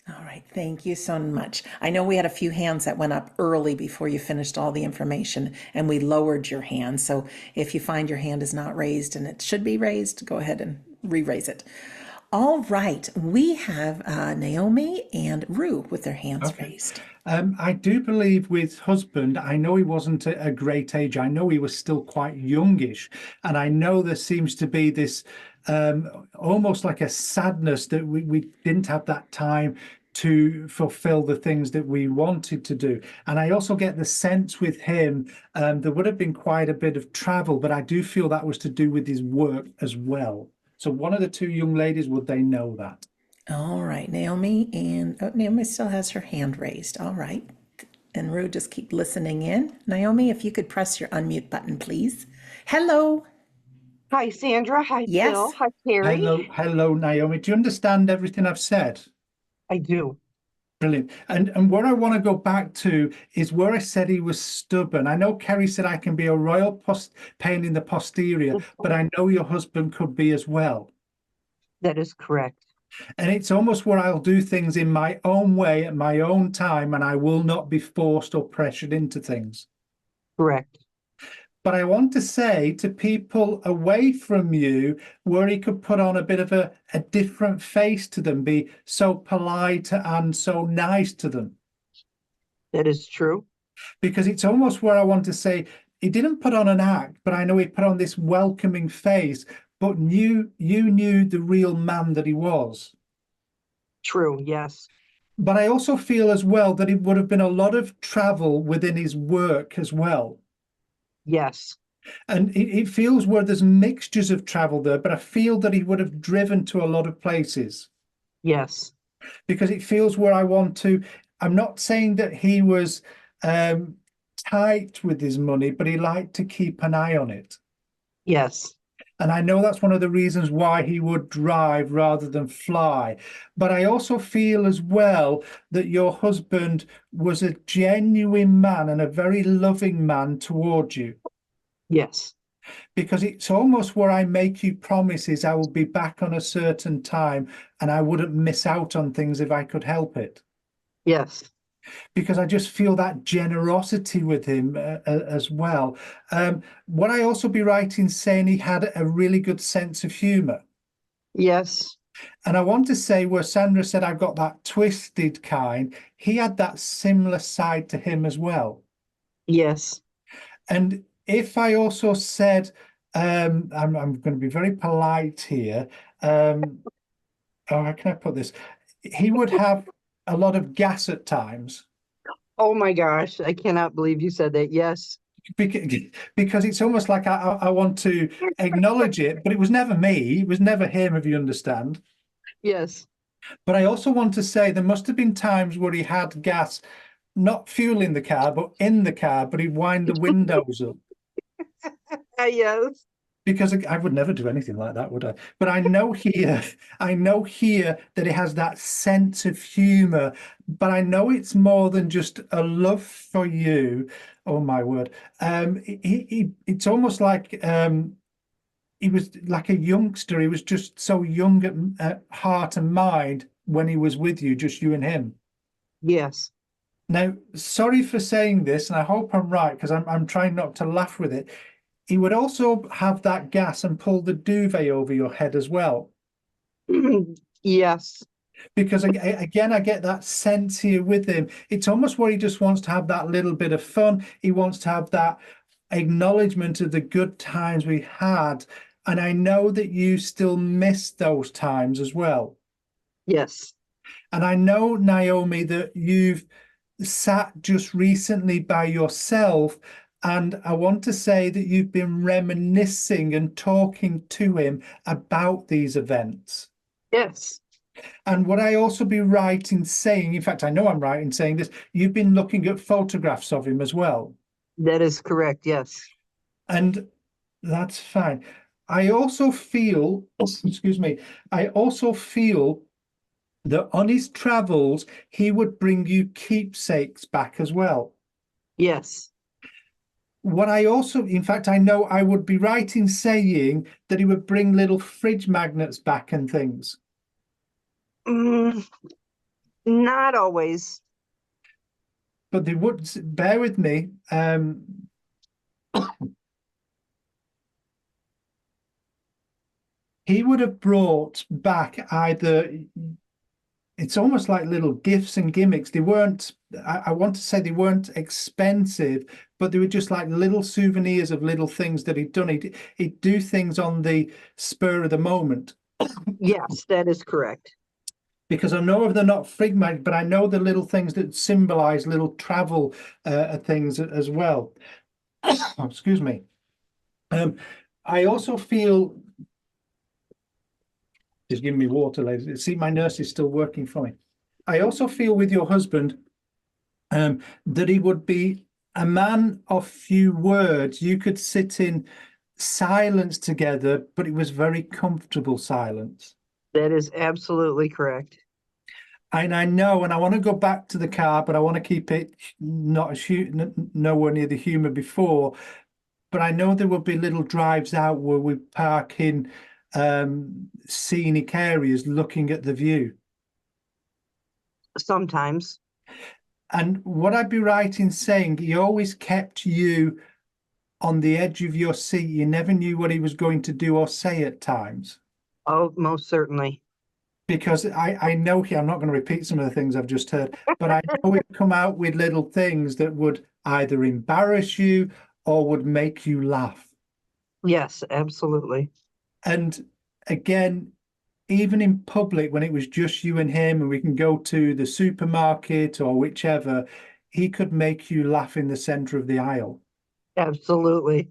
All right, thank you so much. I know we had a few hands that went up early before you finished all the information, and we lowered your hand. So if you find your hand is not raised and it should be raised, go ahead and re-raise it. All right, we have Naomi and Rue with their hands raised. I do believe with husband, I know he wasn't a great age. I know he was still quite youngish. And I know there seems to be this almost like a sadness that we didn't have that time to fulfill the things that we wanted to do. And I also get the sense with him, there would have been quite a bit of travel, but I do feel that was to do with his work as well. So one of the two young ladies, would they know that? All right, Naomi, and Naomi still has her hand raised. All right. And Rue, just keep listening in. Naomi, if you could press your unmute button, please. Hello. Hi, Sandra. Hi, Yes. Bill. Hi, Carrie. Hello, Naomi. Do you understand everything I've said? I do. Brilliant. And what I want to go back to is where I said he was stubborn. I know Kerry said I can be a royal pain in the posterior, but I know your husband could be as well. That is correct. And it's almost where I'll do things in my own way at my own time, and I will not be forced or pressured into things. Correct. But I want to say to people away from you, where he could put on a bit of a different face to them, be so polite and so nice to them. That is true. Because it's almost where I want to say, he didn't put on an act, but I know he put on this welcoming face, but you knew the real man that he was. True, yes. But I also feel as well that it would have been a lot of travel within his work as well. Yes. And it feels where there's mixtures of travel there, but I feel that he would have driven to a lot of places. Yes. Because it feels where I want to. I'm not saying that he was tight with his money, but he liked to keep an eye on it. Yes. And I know that's one of the reasons why he would drive rather than fly. But I also feel as well that your husband was a genuine man and a very loving man toward you. Yes. Because it's almost where I make you promises I will be back on a certain time and I wouldn't miss out on things if I could help it. Yes. Because I just feel that generosity with him as well. Would I also be right in saying he had a really good sense of humor? Yes. And I want to say where Sandra said I've got that twisted kind, he had that similar side to him as well. Yes. And if I also said, I'm going to be very polite here, oh, how can I put this? He would have a lot of gas at times. Oh my gosh, I cannot believe you said that. Yes. Because it's almost like I want to acknowledge it, but it was never me. It was never him, if you understand. Yes. But I also want to say there must have been times where he had gas, not fueling the car, but in the car, but he'd wind the windows up. Yes. Because I would never do anything like that, would I? But I know here that it has that sense of humor. But I know it's more than just a love for you. Oh my word! It's almost like he was like a youngster. He was just so young at heart and mind when he was with you, just you and him. Yes. Now, sorry for saying this, and I hope I'm right because I'm trying not to laugh with it. He would also have that gas and pull the duvet over your head as well. Yes. Because again, I get that sense here with him. It's almost where he just wants to have that little bit of fun. He wants to have that acknowledgement of the good times we had. And I know that you still miss those times as well. Yes. And I know, Naomi, that you've sat just recently by yourself. And I want to say that you've been reminiscing and talking to him about these events. Yes. And would I also be right in saying, in fact, I know I'm right in saying this, you've been looking at photographs of him as well. That is correct. Yes. And that's fine. I also feel, excuse me, I also feel that on his travels, he would bring you keepsakes back as well. Yes. What I also, in fact, I know I would be right in saying that he would bring little fridge magnets back and things. Not always. But they would, bear with me. He would have brought back either, it's almost like little gifts and gimmicks. They weren't, I want to say they weren't expensive, but they were just like little souvenirs of little things that he'd done. He'd do things on the spur of the moment. Yes, that is correct. Because I know they're not frig, but I know the little things that symbolize little travel things as well. Oh, excuse me. I also feel, just give me water, ladies. See, my nurse is still working for me. I also feel with your husband that he would be a man of few words. You could sit in silence together, but it was very comfortable silence. That is absolutely correct. And I know, and I want to go back to the car, but I want to keep it not as nowhere near the humor before. But I know there will be little drives out where we park in scenic areas looking at the view. Sometimes. And would I be right in saying he always kept you on the edge of your seat? You never knew what he was going to do or say at times. Oh, most certainly. Because I know I'm not going to repeat some of the things I've just heard, but I know he'd come out with little things that would either embarrass you or would make you laugh. Yes, absolutely. And again, even in public, when it was just you and him, and we can go to the supermarket or whichever, he could make you laugh in the center of the aisle. Absolutely.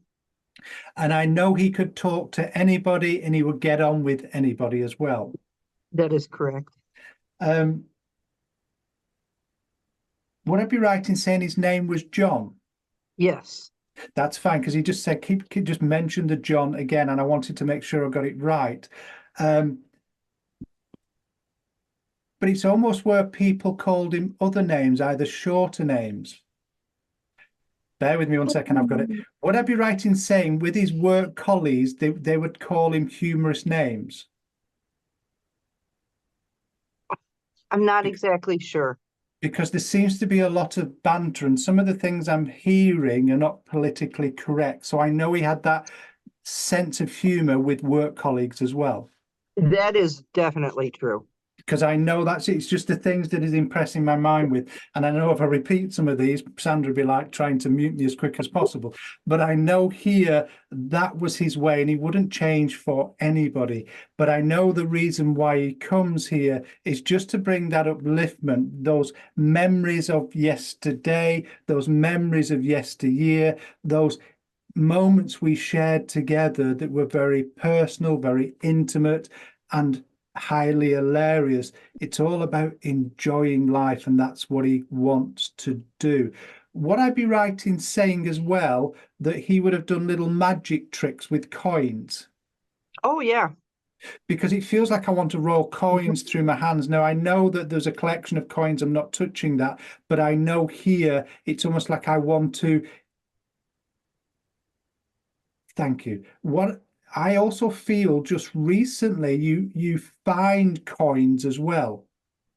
And I know he could talk to anybody and he would get on with anybody as well. That is correct. Would I be right in saying his name was John? Yes. That's fine, because he just said, keep just mention the John again, and I wanted to make sure I got it right. But it's almost where people called him other names, either shorter names. Bear with me 1 second, I've got it. Would I be right in saying with his work colleagues, they would call him humorous names? I'm not exactly sure. Because there seems to be a lot of banter, and some of the things I'm hearing are not politically correct. So I know he had that sense of humor with work colleagues as well. That is definitely true. because I know that's it. It's just the things that is impressing my mind with. And I know if I repeat some of these, Sandra would be like trying to mute me as quick as possible. But I know here that was his way and he wouldn't change for anybody. But I know the reason why he comes here is just to bring that upliftment, those memories of yesterday, those memories of yesteryear, those moments we shared together that were very personal, very intimate, and highly hilarious. It's all about enjoying life, and that's what he wants to do. Would I be right in saying as well that he would have done little magic tricks with coins? Oh, yeah. Because it feels like I want to roll coins through my hands. Now, I know that there's a collection of coins, I'm not touching that, but I know here it's almost like I want to. Thank you. What I also feel just recently, you find coins as well,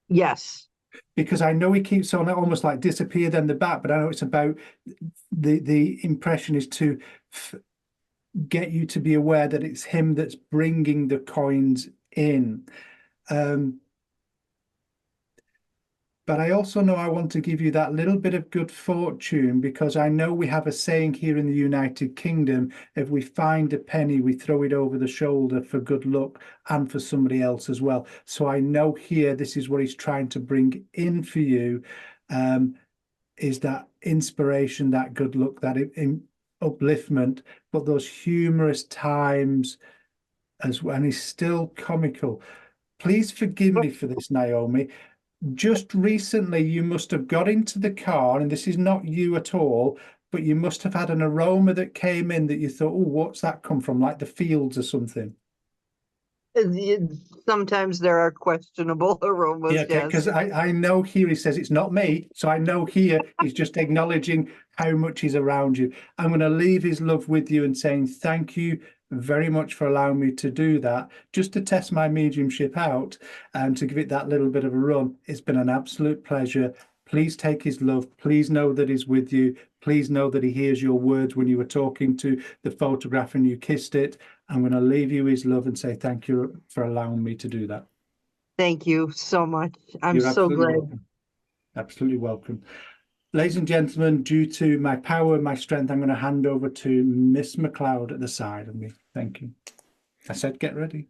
Yes. because I know he keeps on almost like disappear then the back, but I know it's about the impression is to get you to be aware that it's him that's bringing the coins in. But I also know I want to give you that little bit of good fortune, because I know we have a saying here in the United Kingdom, if we find a penny, we throw it over the shoulder for good luck and for somebody else as well. So I know here this is what he's trying to bring in for you, is that inspiration, that good luck, that upliftment, but those humorous times as well. And he's still comical. Please forgive me for this, Naomi. Just recently, you must have got into the car, and this is not you at all, but you must have had an aroma that came in that you thought, oh, what's that come from? Like the fields or something. Sometimes there are questionable aromas, Yeah, okay, yes. because I know here he says it's not me, so I know here he's just acknowledging how much he's around you. I'm going to leave his love with you and saying thank you very much for allowing me to do that, just to test my mediumship out and to give it that little bit of a run. It's been an absolute pleasure. Please take his love. Please know that he's with you. Please know that he hears your words when you were talking to the photograph and you kissed it. I'm going to leave you his love and say thank you for allowing me to do that. Thank you so much. I'm You're so absolutely glad. welcome. Absolutely welcome. Ladies and gentlemen, due to my power and my strength, I'm going to hand over to Miss McLeod at the side of me. Thank you. I said, get ready.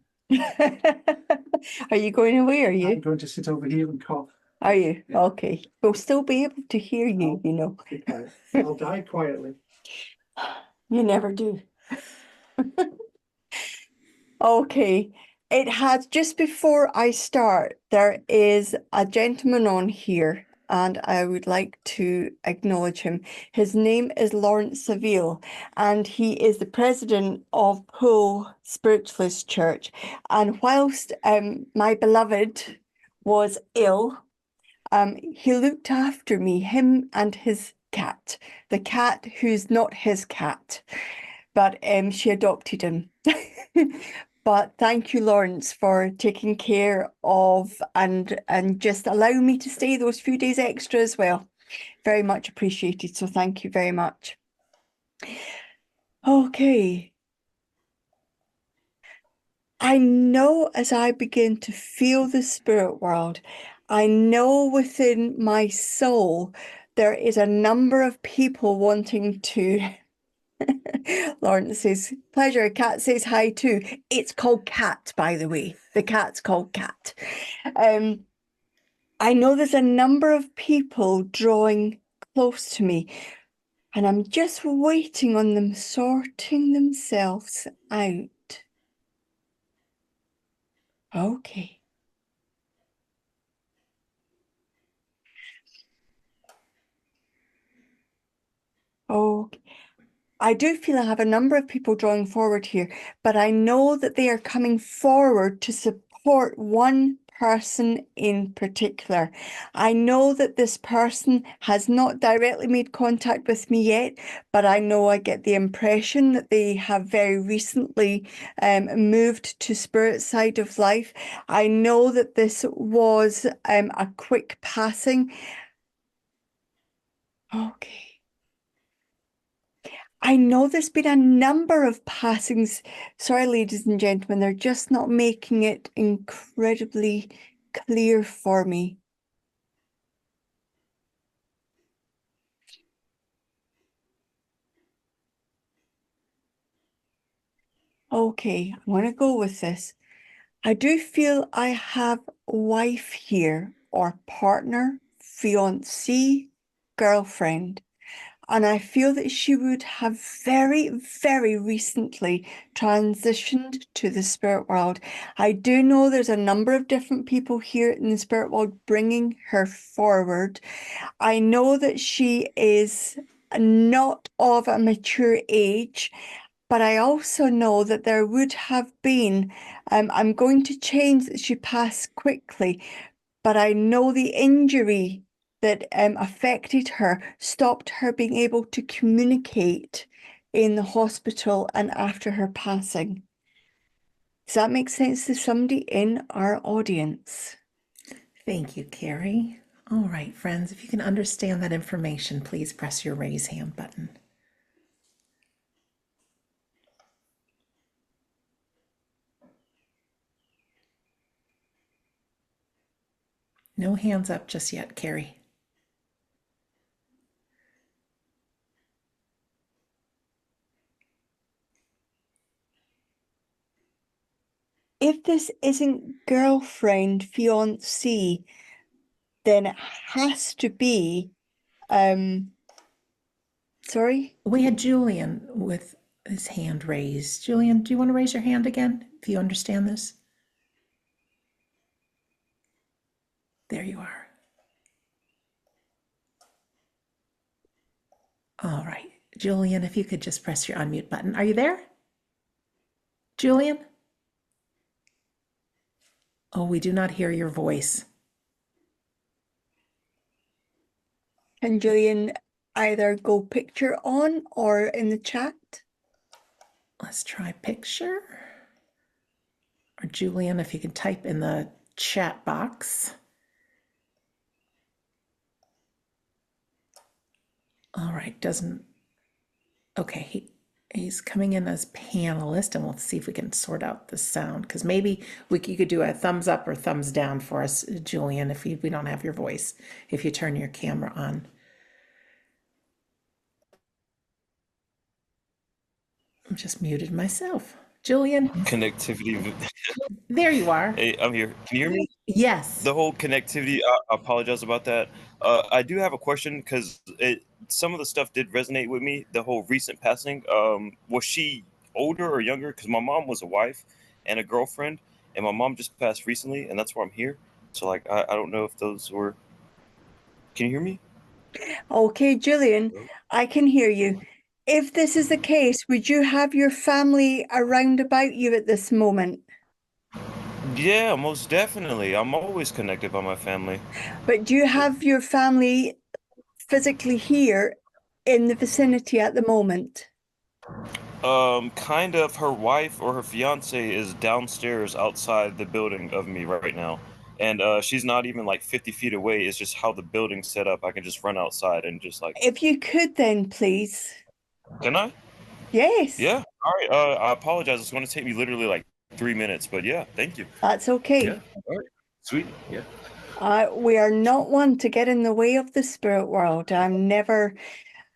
Are you going away, are I'm you? going to sit over here and cough. Are you? Yeah. Okay. We'll still be able to hear you, you know. Be quiet. I'll die quietly. You never do. Okay. It has, just before I start, there is a gentleman on here, and I would like to acknowledge him. His name is Lawrence Seville, and he is the president of Poole Spiritualist Church. And whilst my beloved was ill, he looked after me, him and his cat, the cat who's not his cat, but she adopted him. But thank you, Lawrence, for taking care of and just allowing me to stay those few days extra as well. Very much appreciated. So thank you very much. Okay. I know as I begin to feel the spirit world, I know within my soul there is a number of people wanting to. Lawrence says, pleasure. Cat says hi too. It's called Cat, by the way. The cat's called Cat. I know there's a number of people drawing close to me, and I'm just waiting on them sorting themselves out. Okay. Oh, I do feel I have a number of people drawing forward here, but I know that they are coming forward to support one person in particular. I know that this person has not directly made contact with me yet, but I know I get the impression that they have very recently moved to spirit side of life. I know that this was a quick passing. Okay. I know there's been a number of passings. Sorry, ladies and gentlemen, they're just not making it incredibly clear for me. Okay, I'm going to go with this. I do feel I have a wife here, or partner, fiancé, girlfriend, and I feel that she would have very, very recently transitioned to the spirit world. I do know there's a number of different people here in the spirit world bringing her forward. I know that she is not of a mature age, but I also know that there would have been, I'm going to change that she passed quickly, but I know the injury that affected her stopped her being able to communicate in the hospital and after her passing. Does that make sense to somebody in our audience? Thank you, Carrie. All right, friends, if you can understand that information, please press your raise hand button. No hands up just yet, Carrie. If this isn't girlfriend, fiancé, then it has to be, sorry? We had Julian with his hand raised. Julian, do you want to raise your hand again if you understand this? There you are. All right. Julian, if you could just press your unmute button. Are you there? Julian? Oh, we do not hear your voice. Can Julian either go picture on or in the chat? Let's try picture. Or Julian, if you can type in the chat box. All right, okay, he's coming in as panelist, and we'll see if we can sort out the sound, because maybe you could do a thumbs up or thumbs down for us, Julian, if we don't have your voice, if you turn your camera on. I'm just muted myself. Julian, Connectivity. there you are. Hey, I'm here. Can you hear me? Yes. The whole connectivity, I apologize about that. I do have a question because some of the stuff did resonate with me. The whole recent passing. Was she older or younger? Because my mom was a wife and a girlfriend, and my mom just passed recently, and that's why I'm here. So, like, I don't know if those were. Can you hear me? Okay, Julian, I can hear you. If this is the case, would you have your family around about you at this moment? Yeah, most definitely. I'm always connected by my family. But do you have your family physically here in the vicinity at the moment? Kind of. Her wife or her fiance is downstairs outside the building of me right now. And she's not even like 50 feet away. It's just how the building's set up. I can just run outside and just like, If you could then, please. can I? Yes. Yeah. All right. I apologize. It's going to take me literally like 3 minutes, but yeah, thank you. That's okay. Yeah. All right. Sweet. Yeah. We are not one to get in the way of the spirit world. I'm never,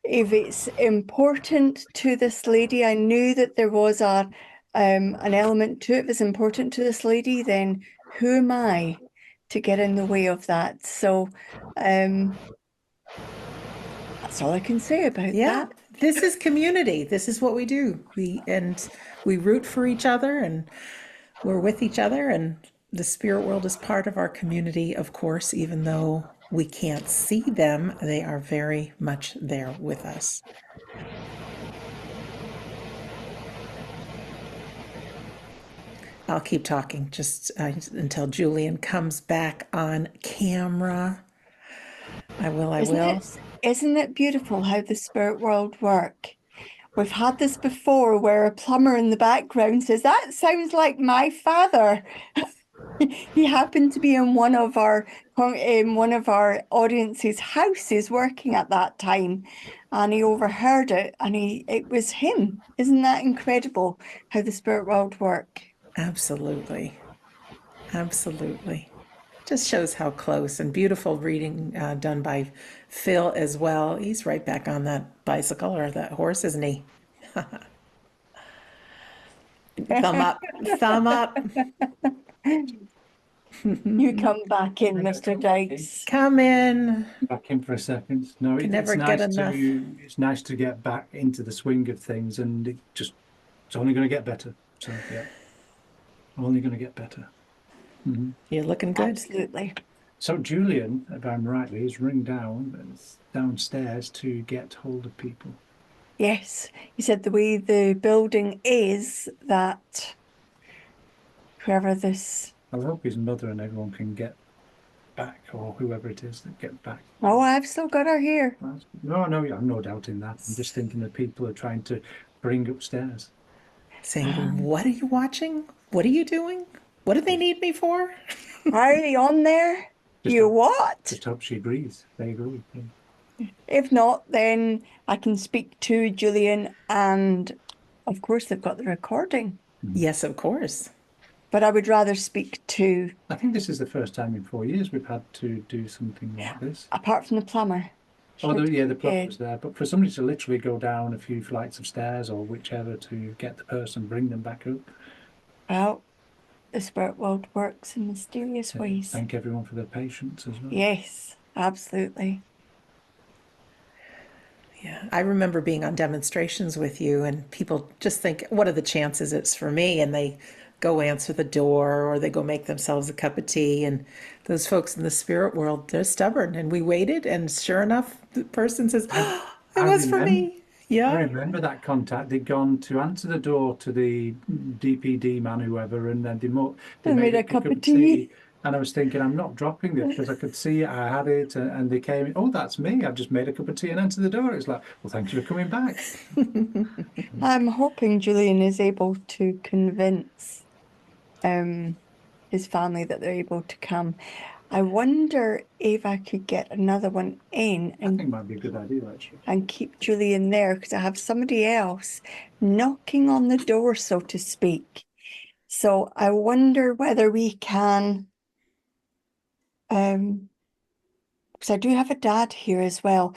if it's important to this lady, I knew that there was an element to it. If it's important to this lady, then who am I to get in the way of that? So that's all I can say about Yeah, that. this is community. This is what we do. We root for each other, and we're with each other, and the spirit world is part of our community, of course, even though we can't see them, they are very much there with us. I'll keep talking just until Julian comes back on camera. I will. Isn't it beautiful how the spirit world work? We've had this before where a plumber in the background says, that sounds like my father. He happened to be in one of our audience's houses working at that time, and he overheard it, and it was him. Isn't that incredible how the spirit world work? Absolutely. Absolutely. Just shows how close, and beautiful reading done by Phil as well. He's right back on that bicycle or that horse, isn't he? Thumb up, thumb up. You come back in, Mr. Dykes. Come in. Back in for a second. No, Can it's never nice get enough. it's nice to get back into the swing of things, and it's only going to get better. So yeah, only going to get better. You're looking good. Absolutely. So Julian, if I'm rightly, is ring downstairs to get hold of people. Yes, he said the way the building is, that whoever this... I hope his mother and everyone can get back, or whoever it is that get back. Oh, I've still got her here. No, I'm no doubt in that. I'm just thinking that people are trying to bring upstairs. Saying, what are you watching? What are you doing? What do they need me for? Are they on there? Just You hope- what? Just hope she agrees. They agree. Yeah. If not, then I can speak to Julian, and of course they've got the recording. Yes, of course. But I would rather speak to, I think this is the first time in 4 years we've had to do something like this. apart from the plumber. Oh, the plug Yeah. was there, but for somebody to literally go down a few flights of stairs or whichever to get the person, bring them back up. Well, the spirit world works in mysterious ways. Thank everyone for their patience as well. Yes, absolutely. Yeah, I remember being on demonstrations with you, and people just think, what are the chances it's for me? And they go answer the door, or they go make themselves a cup of tea. And those folks in the spirit world, they're stubborn. And we waited, and sure enough, the person says, it was for me. I Yeah. remember that contact. They'd gone to answer the door to the DPD man, whoever, and then they made a cup of tea. And I was thinking, I'm not dropping this, because I could see I had it, and they came in. Oh, that's me. I've just made a cup of tea and answered the door. It's like, well, thank you for coming back. I'm hoping Julian is able to convince his family that they're able to come. I wonder if I could get another one in I think it might be a good idea, actually. and keep Julian there, because I have somebody else knocking on the door, so to speak. So I wonder whether we can, because I do have a dad here as well.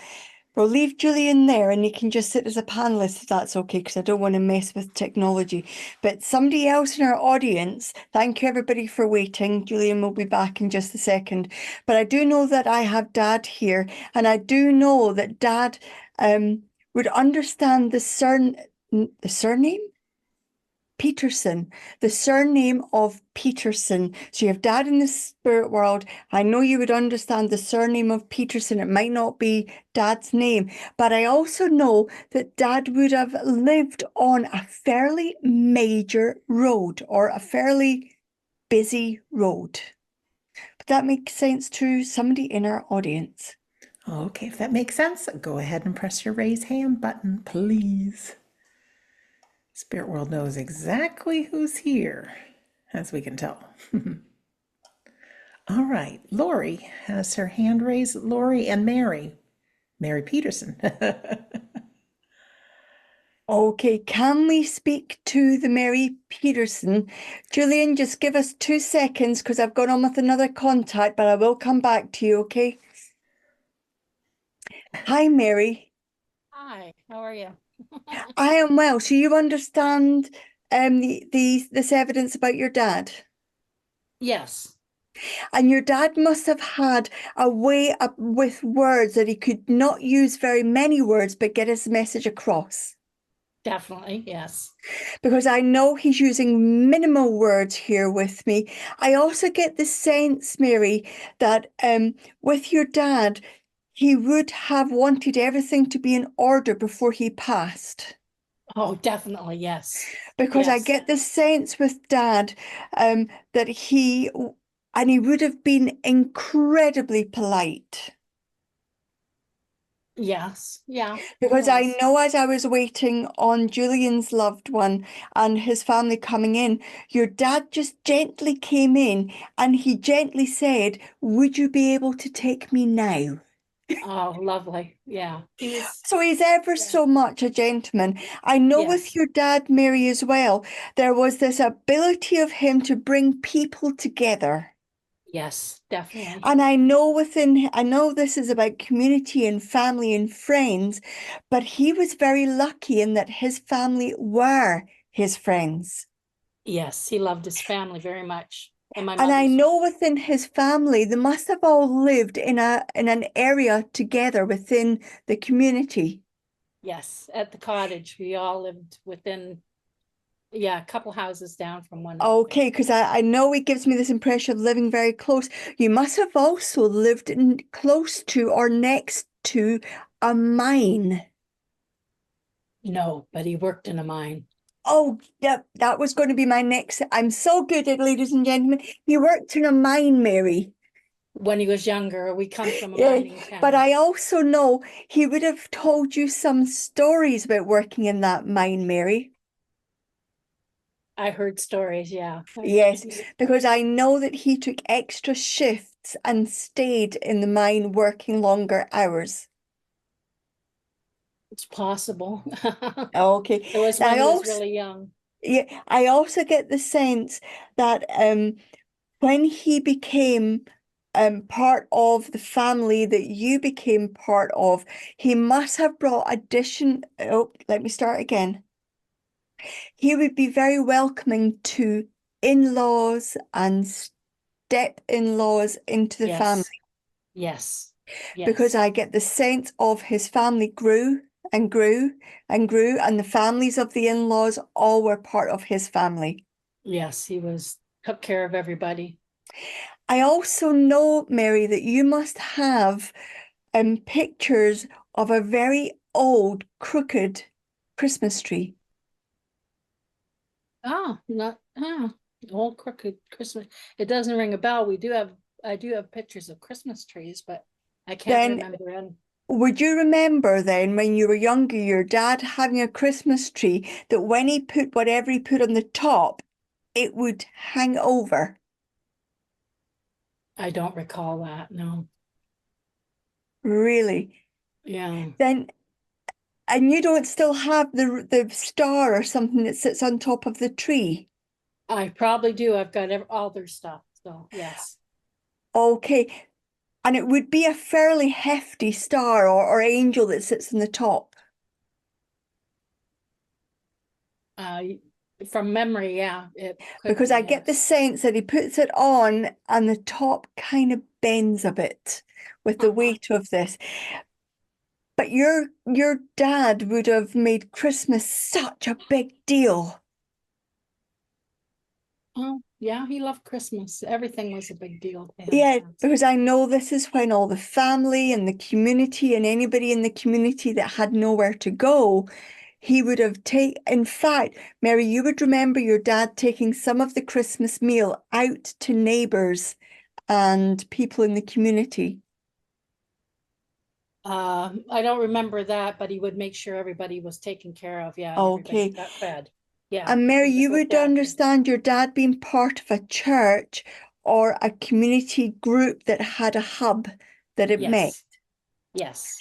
We'll leave Julian there, and he can just sit as a panelist if that's okay, because I don't want to mess with technology. But somebody else in our audience, thank you everybody for waiting. Julian will be back in just a second. But I do know that I have Dad here, and I do know that Dad would understand the surname? Peterson, the surname of Peterson. So you have Dad in the spirit world. I know you would understand the surname of Peterson. It might not be Dad's name, but I also know that Dad would have lived on a fairly major road, or a fairly busy road. But that makes sense to somebody in our audience. Okay, if that makes sense, go ahead and press your raise hand button, please. Spirit world knows exactly who's here, as we can tell. All right, Lori has her hand raised. Lori and Mary Peterson. Okay, can we speak to the Mary Peterson? Julian, just give us 2 seconds, because I've gone on with another contact, but I will come back to you, okay? Hi, Mary. Hi, how are you? I am well. So you understand this evidence about your dad? Yes, And your dad must have had a way up with words that he could not use very many words, but get his message across. definitely, yes. Because I know he's using minimal words here with me. I also get the sense, Mary, that with your dad, he would have wanted everything to be in order before he passed. Oh, definitely, yes. Because I Yes. get the sense with Dad that he would have been incredibly polite. Yes, yeah. Because I yes. know, as I was waiting on Julian's loved one and his family coming in, your dad just gently came in and he gently said, "Would you be able to take me now?" Oh, lovely. Yeah. He was, So he's ever so much a gentleman. I know with Yes. your dad, Mary, as well, there was this ability of him to bring people together. Yes, definitely. And I know this is about community and family and friends, but he was very lucky in that his family were his friends. Yes, he loved his family very much. And my And I mother's, know within his family, they must have all lived in an area together within the community. yes, at the cottage, we all lived within, yeah, a couple houses down from one another. Okay, because I know it gives me this impression of living very close. You must have also lived close to or next to a mine. No, but he worked in a mine. Oh, that was going to be my next. I'm so good at ladies and gentlemen. He worked in a mine, Mary. When he was younger, we come from a Yeah, mining town. but I also know he would have told you some stories about working in that mine, Mary. I heard stories, yeah. Yes, because I know that he took extra shifts and stayed in the mine working longer hours. It's possible. Okay. It was And when he was really young. yeah, I also get the sense that when he became part of the family that you became part of, he must have brought let me start again. He would be very welcoming to in-laws and step-in-laws into the family, Yes, yes, because yes, I get the sense of his family grew and grew and grew, and the families of the in-laws all were part of his family. yes, he took care of everybody. I also know, Mary, that you must have pictures of a very old, crooked Christmas tree. Not old crooked Christmas. It doesn't ring a bell. I do have pictures of Christmas trees, but I can't Then remember any. would you remember then when you were younger, your dad having a Christmas tree that when he put whatever he put on the top, it would hang over? I don't recall that, no. Really? Yeah, Then, and you don't still have the star or something that sits on top of the tree? I probably do. I've got all their stuff, so yes. Okay. And it would be a fairly hefty star or angel that sits on the top. Uh, from memory, yeah, it could Because be, I get the sense that he puts it on and the top kind of bends a bit with the weight of this. But your dad would have made Christmas such a big deal. Oh, yeah, he loved Christmas. Everything was a big deal to him. Yeah, Yes. because I know this is when all the family and the community and anybody in the community that had nowhere to go, he would have in fact, Mary, you would remember your dad taking some of the Christmas meal out to neighbors and people in the community. I don't remember that, but he would make sure everybody was taken care of. Yeah, and everybody Okay. got fed. Yeah. And Mary, he was you with would Dad. understand your dad being part of a church or a community group that had a hub that it met. Yes. Yes.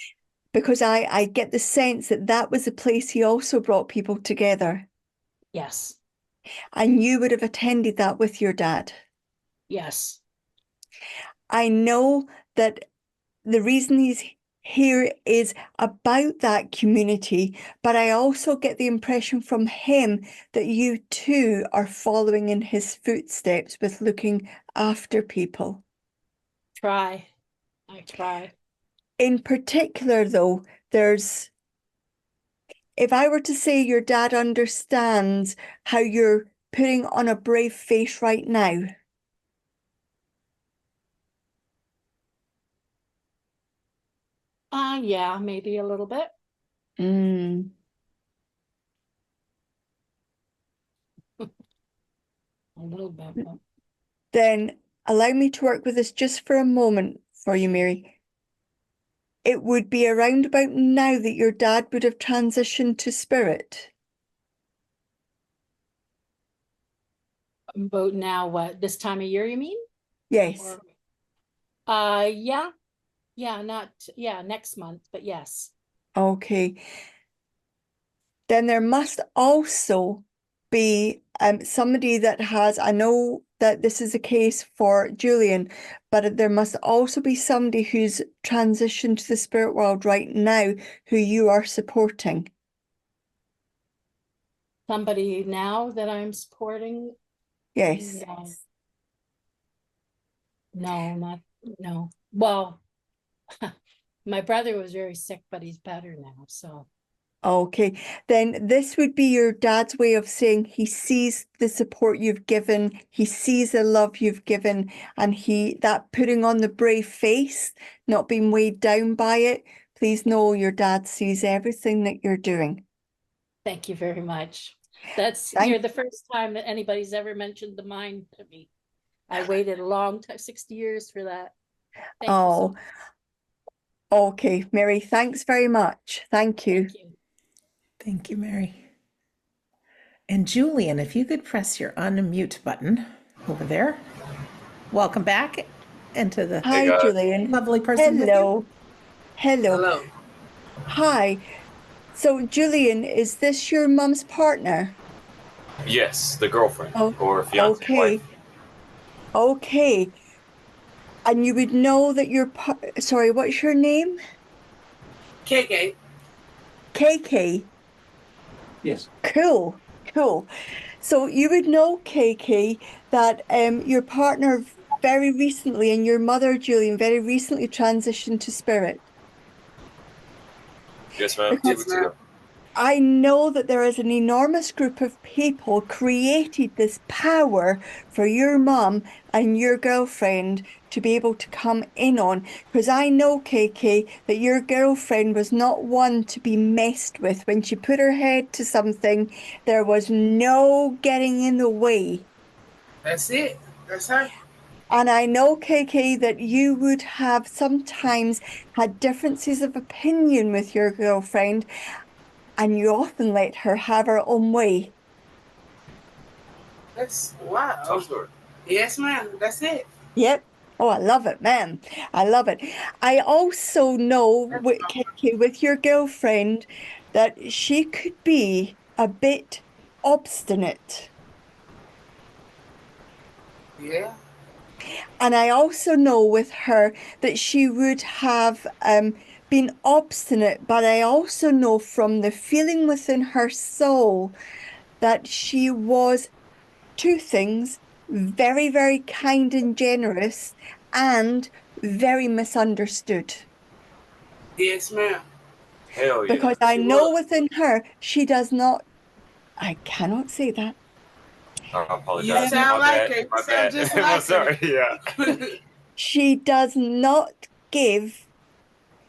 Because I get the sense that that was a place he also brought people together. Yes. And you would have attended that with your dad. Yes. I know that the reason he's here is about that community, but I also get the impression from him that you too are following in his footsteps with looking after people. I try. In particular, though, if I were to say your dad understands how you're putting on a brave face right now, Yeah, maybe a little bit. A little bit. But... then allow me to work with this just for a moment for you, Mary. It would be around about now that your dad would have transitioned to spirit. About now, what, this time of year, you mean? Yes. Yeah. Yeah, next month, but yes. Okay. Then there must also be somebody that has, I know that this is the case for Julian, but there must also be somebody who's transitioned to the spirit world right now who you are supporting. Somebody now that I'm supporting? Yes. No. Well, my brother was very sick, but he's better now, so. Okay, then this would be your dad's way of saying he sees the support you've given, he sees the love you've given, and that putting on the brave face, not being weighed down by it. Please know your dad sees everything that you're doing. Thank you very much. Thank- You're the first time that anybody's ever mentioned the mind to me. I waited a long time, 60 years for that. Thank you so much. Okay, Mary, thanks very much. Thank you. Thank you. Thank you, Mary. And Julian, if you could press your unmute button over there. Welcome back into the Hi, guys. Julian. lovely person with you. Hello. Hello. Hello. Hi. So, Julian, is this your mum's partner? Yes, the girlfriend Oh, or fiance okay. wife. Okay. And you would know that sorry, what's your name? KK. KK. Yes. Cool. So you would know, KK, that your partner very recently and your mother, Julian, very recently transitioned to spirit. Yes, ma'am. 2 Because weeks ago. I know that there is an enormous group of people created this power for your mum and your girlfriend to be able to come in on. Because I know, KK, that your girlfriend was not one to be messed with. When she put her head to something, there was no getting in the way. That's it. That's her. And I know, KK, that you would have sometimes had differences of opinion with your girlfriend, and you often let her have her own way. That's wow. Tough story. Yes, ma'am. That's it. Yep. Oh, I love it, man. I love it. I also know with your girlfriend that she could be a bit obstinate. Yeah. And I also know with her that she would have been obstinate, but I also know from the feeling within her soul that she was two things: very, very kind and generous, and very misunderstood. Yes, ma'am. Hell yeah. Because I She know was. within her, she does not, I cannot say that. I You apologize. sound My like bad. her. My You sound bad. just I'm like sorry. Yeah. her. She does not give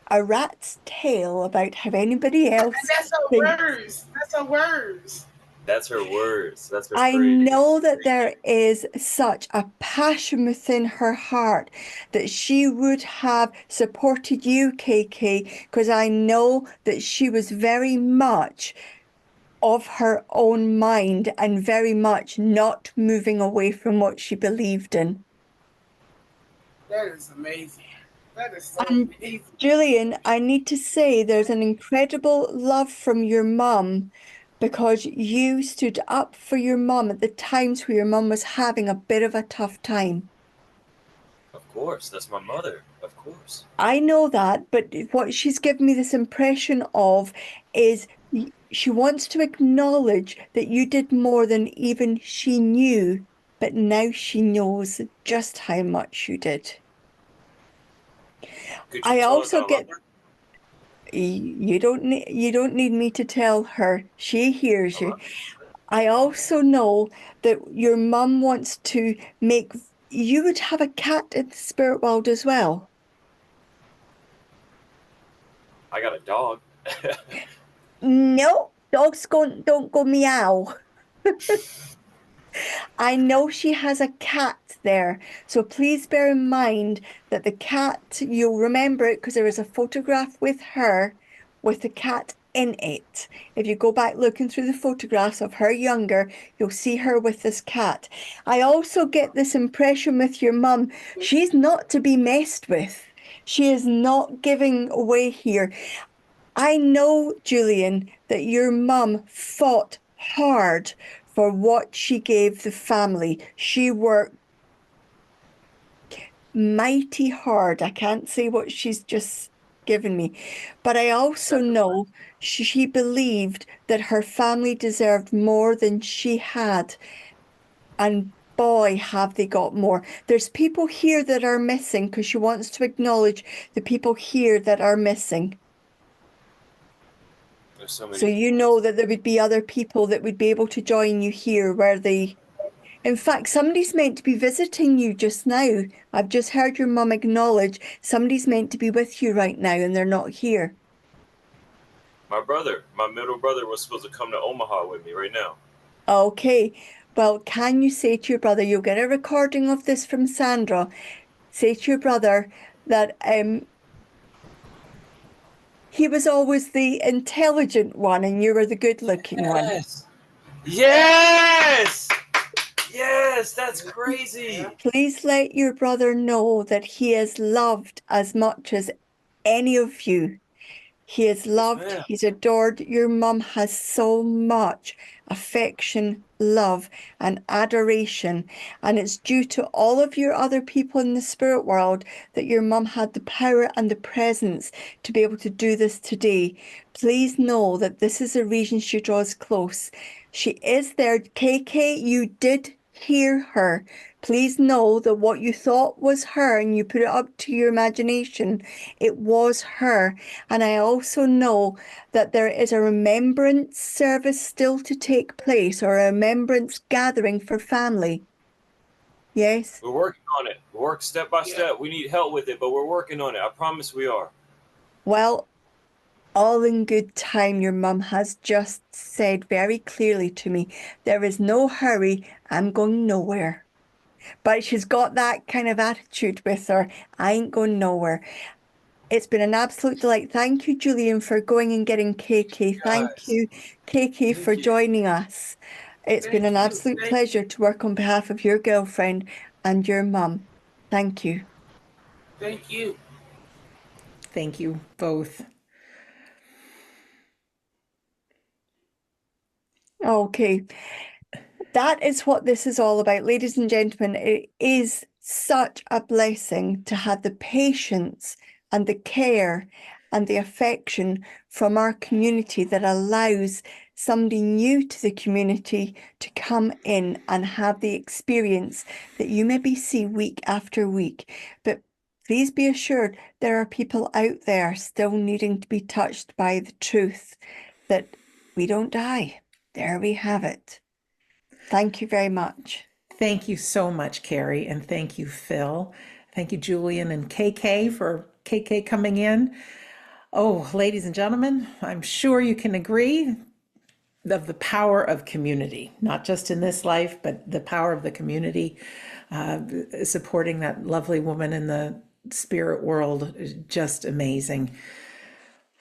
a rat's tail about how anybody else And that's her thinks. words. That's her words. That's her words. That's her I phrase. know that there is such a passion within her heart that she would have supported you, KK, because I know that she was very much of her own mind and very much not moving away from what she believed in. That is amazing. That is so And amazing. Julian, I need to say there's an incredible love from your mum, because you stood up for your mum at the times where your mum was having a bit of a tough time. Of course. That's my mother. Of course. I know that, but what she's given me this impression of is she wants to acknowledge that you did more than even she knew, but now she knows just how much you did. Could you I tell her also that I get love her? you don't need me to tell her. She hears you. Alright. I also know that your mum wants to make you would have a cat in the spirit world as well. I got a dog. No, dogs don't go meow. I know she has a cat there, so please bear in mind that the cat, you'll remember it because there is a photograph with her with the cat in it. If you go back looking through the photographs of her younger, you'll see her with this cat. I also get this impression with your mum, she's not to be messed with. She is not giving away here. I know, Julian, that your mum fought hard for what she gave the family. She worked mighty hard. I can't say what she's just given me, but I also know she believed that her family deserved more than she had. And boy, have they got more. There's people here that are missing because she wants to acknowledge the people here that are missing. There's so So many. you know that there would be other people that would be able to join you here where they, in fact, somebody's meant to be visiting you just now. I've just heard your mum acknowledge somebody's meant to be with you right now and they're not here. My brother, my middle brother, was supposed to come to Omaha with me right now. Okay. Well, can you say to your brother, you'll get a recording of this from Sandra, say to your brother that he was always the intelligent one and you were the good-looking one. Yes. Yes. Yes, that's crazy. Please let your brother know that he is loved as much as any of you. He is loved, ma'am. he's adored. Your mum has so much affection, love, and adoration. And it's due to all of your other people in the spirit world that your mum had the power and the presence to be able to do this today. Please know that this is the reason she draws close. She is there. KK, you did hear her. Please know that what you thought was her and you put it up to your imagination, it was her. And I also know that there is a remembrance service still to take place, or a remembrance gathering for family. Yes? We're working on it. We work step by step. We need help with it, but we're working on it. I promise we are. Well, all in good time. Your mum has just said very clearly to me, there is no hurry. I'm going nowhere. But she's got that kind of attitude with her. I ain't going nowhere. It's been an absolute delight. Thank you, Julian, for going and getting KK. Thank you, KK, for joining us. It's been an absolute pleasure to work on behalf of your girlfriend and your mum. Thank you. Thank you. Thank you both. Okay. That is what this is all about, ladies and gentlemen. It is such a blessing to have the patience and the care and the affection from our community that allows somebody new to the community to come in and have the experience that you maybe see week after week. But please be assured there are people out there still needing to be touched by the truth that we don't die. There we have it. Thank you very much. Thank you so much, Carrie, and thank you, Phil. Thank you, Julian and KK, for KK coming in. Oh, ladies and gentlemen, I'm sure you can agree of the power of community, not just in this life, but the power of the community, supporting that lovely woman in the spirit world is just amazing.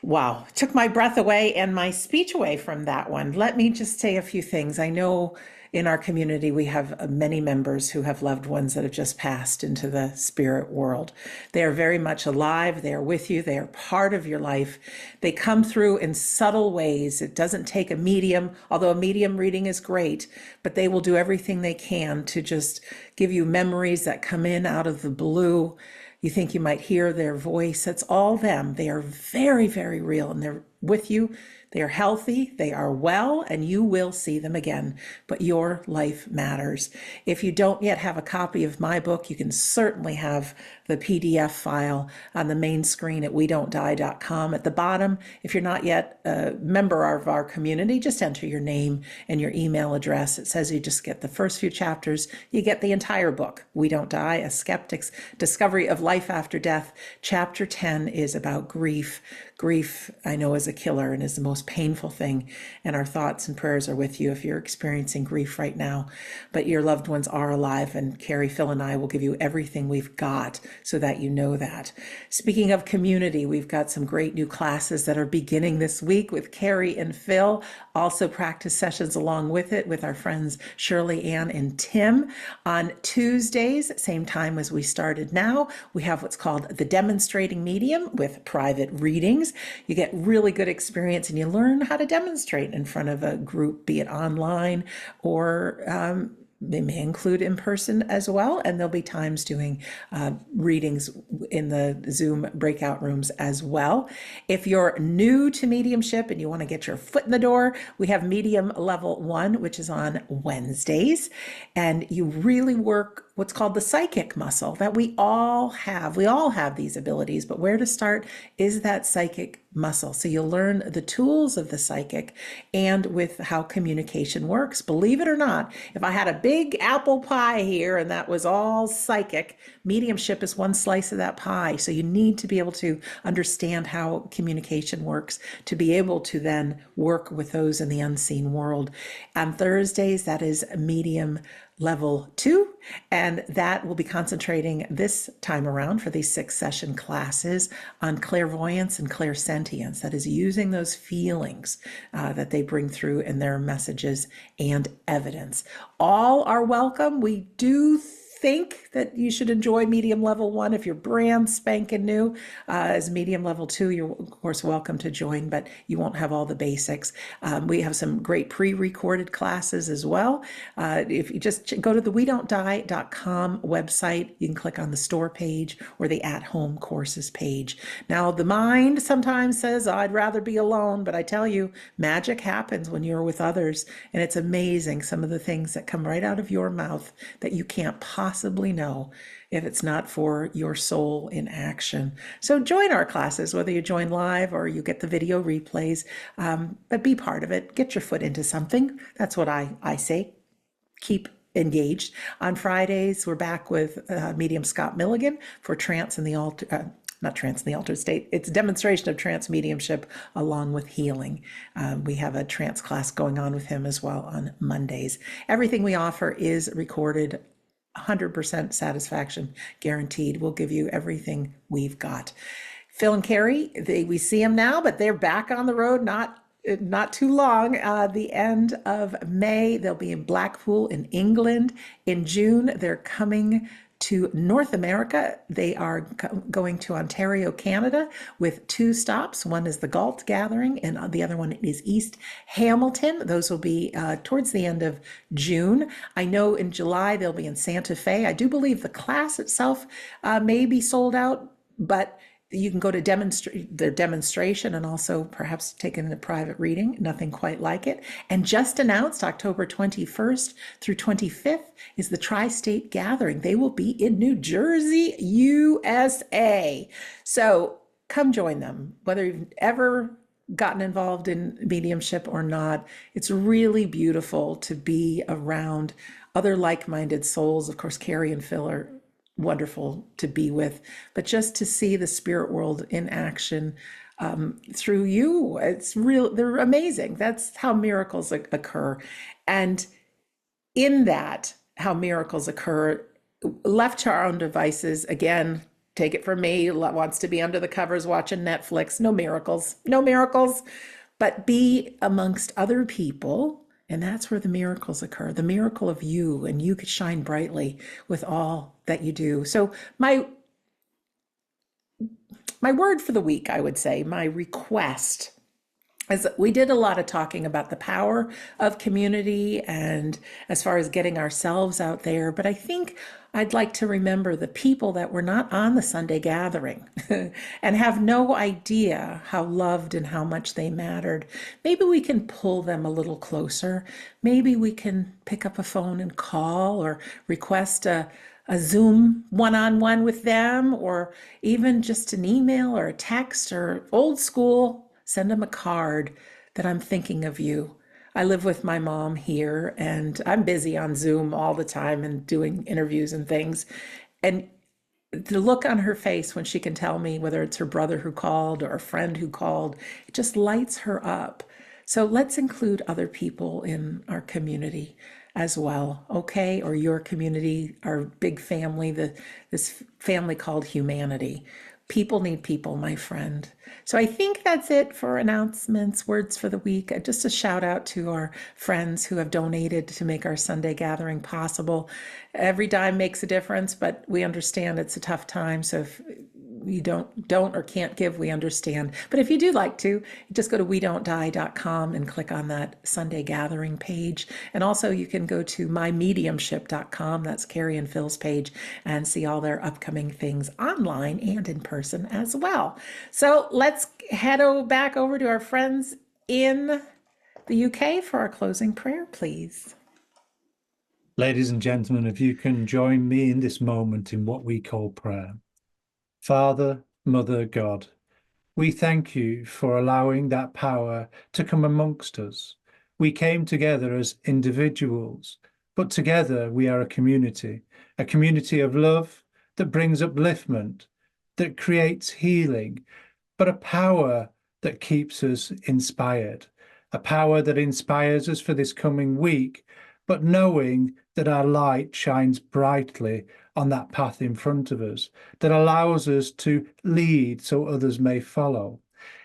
Wow, took my breath away and my speech away from that one. Let me just say a few things. I know in our community we have many members who have loved ones that have just passed into the spirit world. They are very much alive. They are with you. They are part of your life. They come through in subtle ways. It doesn't take a medium, although a medium reading is great, but they will do everything they can to just give you memories that come in out of the blue. You think you might hear their voice. It's all them. They are very, very real, and they're with you. They are healthy, they are well, and you will see them again. But your life matters. If you don't yet have a copy of my book, you can certainly have the PDF file on the main screen at wedon'tdie.com. At the bottom, if you're not yet a member of our community, just enter your name and your email address. It says you just get the first few chapters. You get the entire book, We Don't Die, A Skeptic's Discovery of Life After Death. Chapter 10 is about grief. Grief, I know, is a killer and is the most painful thing. And our thoughts and prayers are with you if you're experiencing grief right now. But your loved ones are alive, and Carrie, Phil, and I will give you everything we've got so that you know that. Speaking of community, we've got some great new classes that are beginning this week with Carrie and Phil. Also practice sessions along with it with our friends Shirley Ann and Tim. On Tuesdays, same time as we started now, we have what's called the Demonstrating Medium with private readings. You get really good experience and you learn how to demonstrate in front of a group, be it online or They may include in person as well, and there'll be times doing readings in the Zoom breakout rooms as well. If you're new to mediumship and you want to get your foot in the door, we have Medium Level 1, which is on Wednesdays, and you really work what's called the psychic muscle that we all have. We all have these abilities, but where to start is that psychic muscle. So you'll learn the tools of the psychic and with how communication works. Believe it or not, if I had a big apple pie here and that was all psychic, mediumship is one slice of that pie. So you need to be able to understand how communication works to be able to then work with those in the unseen world. On Thursdays, that is Medium Level 2, and that will be concentrating this time around for these 6-session classes on clairvoyance and clairsentience. That is using those feelings that they bring through in their messages and evidence. All are welcome. We do think that you should enjoy Medium Level 1 if you're brand spanking new. As Medium Level 2, you're of course welcome to join, but you won't have all the basics. We have some great pre-recorded classes as well. If you just go to the wedon'tdie.com website, you can click on the store page or the at-home courses page. Now, the mind sometimes says, oh, I'd rather be alone, but I tell you, magic happens when you're with others, and it's amazing some of the things that come right out of your mouth that you can't possibly know if it's not for your soul in action. So join our classes, whether you join live or you get the video replays, but be part of it. Get your foot into something. That's what I say. Keep engaged. On Fridays, we're back with medium Scott Milligan for Trance in the Altar, not Trance in the Altered State. It's a demonstration of trance mediumship along with healing. We have a trance class going on with him as well on Mondays. Everything we offer is recorded, 100% satisfaction guaranteed. We'll give you everything we've got. Phil and Carrie, we see them now, but they're back on the road, not too long. The end of May, they'll be in Blackpool in England. In June, they're coming to North America. They are going to Ontario, Canada, with 2 stops. One is the Galt Gathering, and the other one is East Hamilton. Those will be towards the end of June. I know in July they'll be in Santa Fe. I do believe the class itself may be sold out, but you can go to their demonstration and also perhaps take in a private reading. Nothing quite like it. And just announced October 21st through 25th is the Tri-State Gathering. They will be in New Jersey, USA. So come join them, whether you've ever gotten involved in mediumship or not. It's really beautiful to be around other like-minded souls. Of course, Carrie and Phil are wonderful to be with, but just to see the spirit world in action through you, it's real. They're amazing. That's how miracles occur. And in that, how miracles occur, left to our own devices, again, take it from me, wants to be under the covers watching Netflix, no miracles, but be amongst other people. And that's where the miracles occur, the miracle of you, and you could shine brightly with all that you do. So my word for the week, I would say, my request, is that we did a lot of talking about the power of community and as far as getting ourselves out there. But I think I'd like to remember the people that were not on the Sunday gathering and have no idea how loved and how much they mattered. Maybe we can pull them a little closer. Maybe we can pick up a phone and call or request a Zoom one-on-one with them, or even just an email or a text, or old school, send them a card that I'm thinking of you. I live with my mom here, and I'm busy on Zoom all the time and doing interviews and things. And the look on her face when she can tell me whether it's her brother who called or a friend who called, it just lights her up. So let's include other people in our community as well, okay? Or your community, our big family, this family called humanity. People need people, my friend. So I think that's it for announcements, words for the week. Just a shout out to our friends who have donated to make our Sunday gathering possible. Every dime makes a difference, but we understand it's a tough time. So if you don't or can't give, we understand. But if you do like to, just go to wedon'tdie.com and click on that Sunday gathering page. And also you can go to mymediumship.com, that's Carrie and Phil's page, and see all their upcoming things online and in person as well. So let's head back over to our friends in the UK for our closing prayer, please. Ladies and gentlemen, if you can join me in this moment in what we call prayer. Father, Mother, God, we thank you for allowing that power to come amongst us. We came together as individuals, but together we are a community of love that brings upliftment, that creates healing, but a power that keeps us inspired, a power that inspires us for this coming week, but knowing that our light shines brightly on that path in front of us, that allows us to lead so others may follow.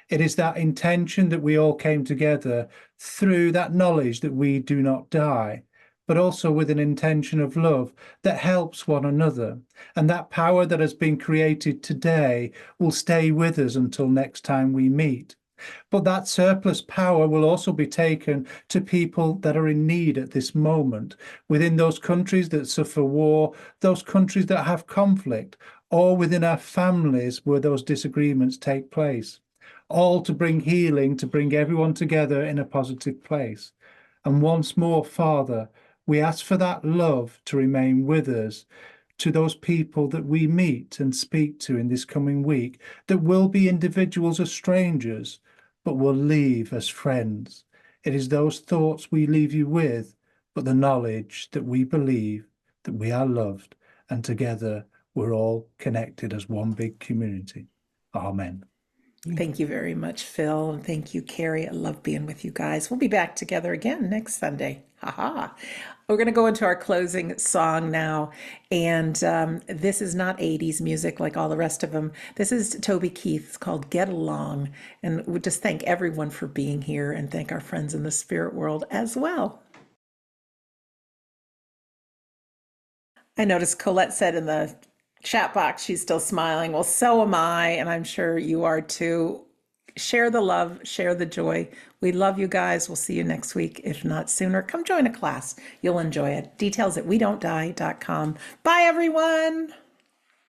It is that intention that we all came together through that knowledge that we do not die, but also with an intention of love that helps one another. And that power that has been created today will stay with us until next time we meet. But that surplus power will also be taken to people that are in need at this moment, within those countries that suffer war, those countries that have conflict, or within our families where those disagreements take place, all to bring healing, to bring everyone together in a positive place. And once more, Father, we ask for that love to remain with us, to those people that we meet and speak to in this coming week, that will be individuals or strangers, but will leave as friends. It is those thoughts we leave you with, but the knowledge that we believe that we are loved, and together we're all connected as one big community. Amen. Thank you very much, Phil. And thank you, Carrie. I love being with you guys. We'll be back together again next Sunday. Ha. We're going to go into our closing song now. And this is not 80s music like all the rest of them. This is Toby Keith. It's called Get Along. And we just thank everyone for being here and thank our friends in the spirit world as well. I noticed Colette said in the chat box she's still smiling. Well, so am I, and I'm sure you are too. Share the love, share the joy. We love you guys. We'll see you next week, if not sooner. Come join a class. You'll enjoy it. Details at wedon'tdie.com. Bye, everyone.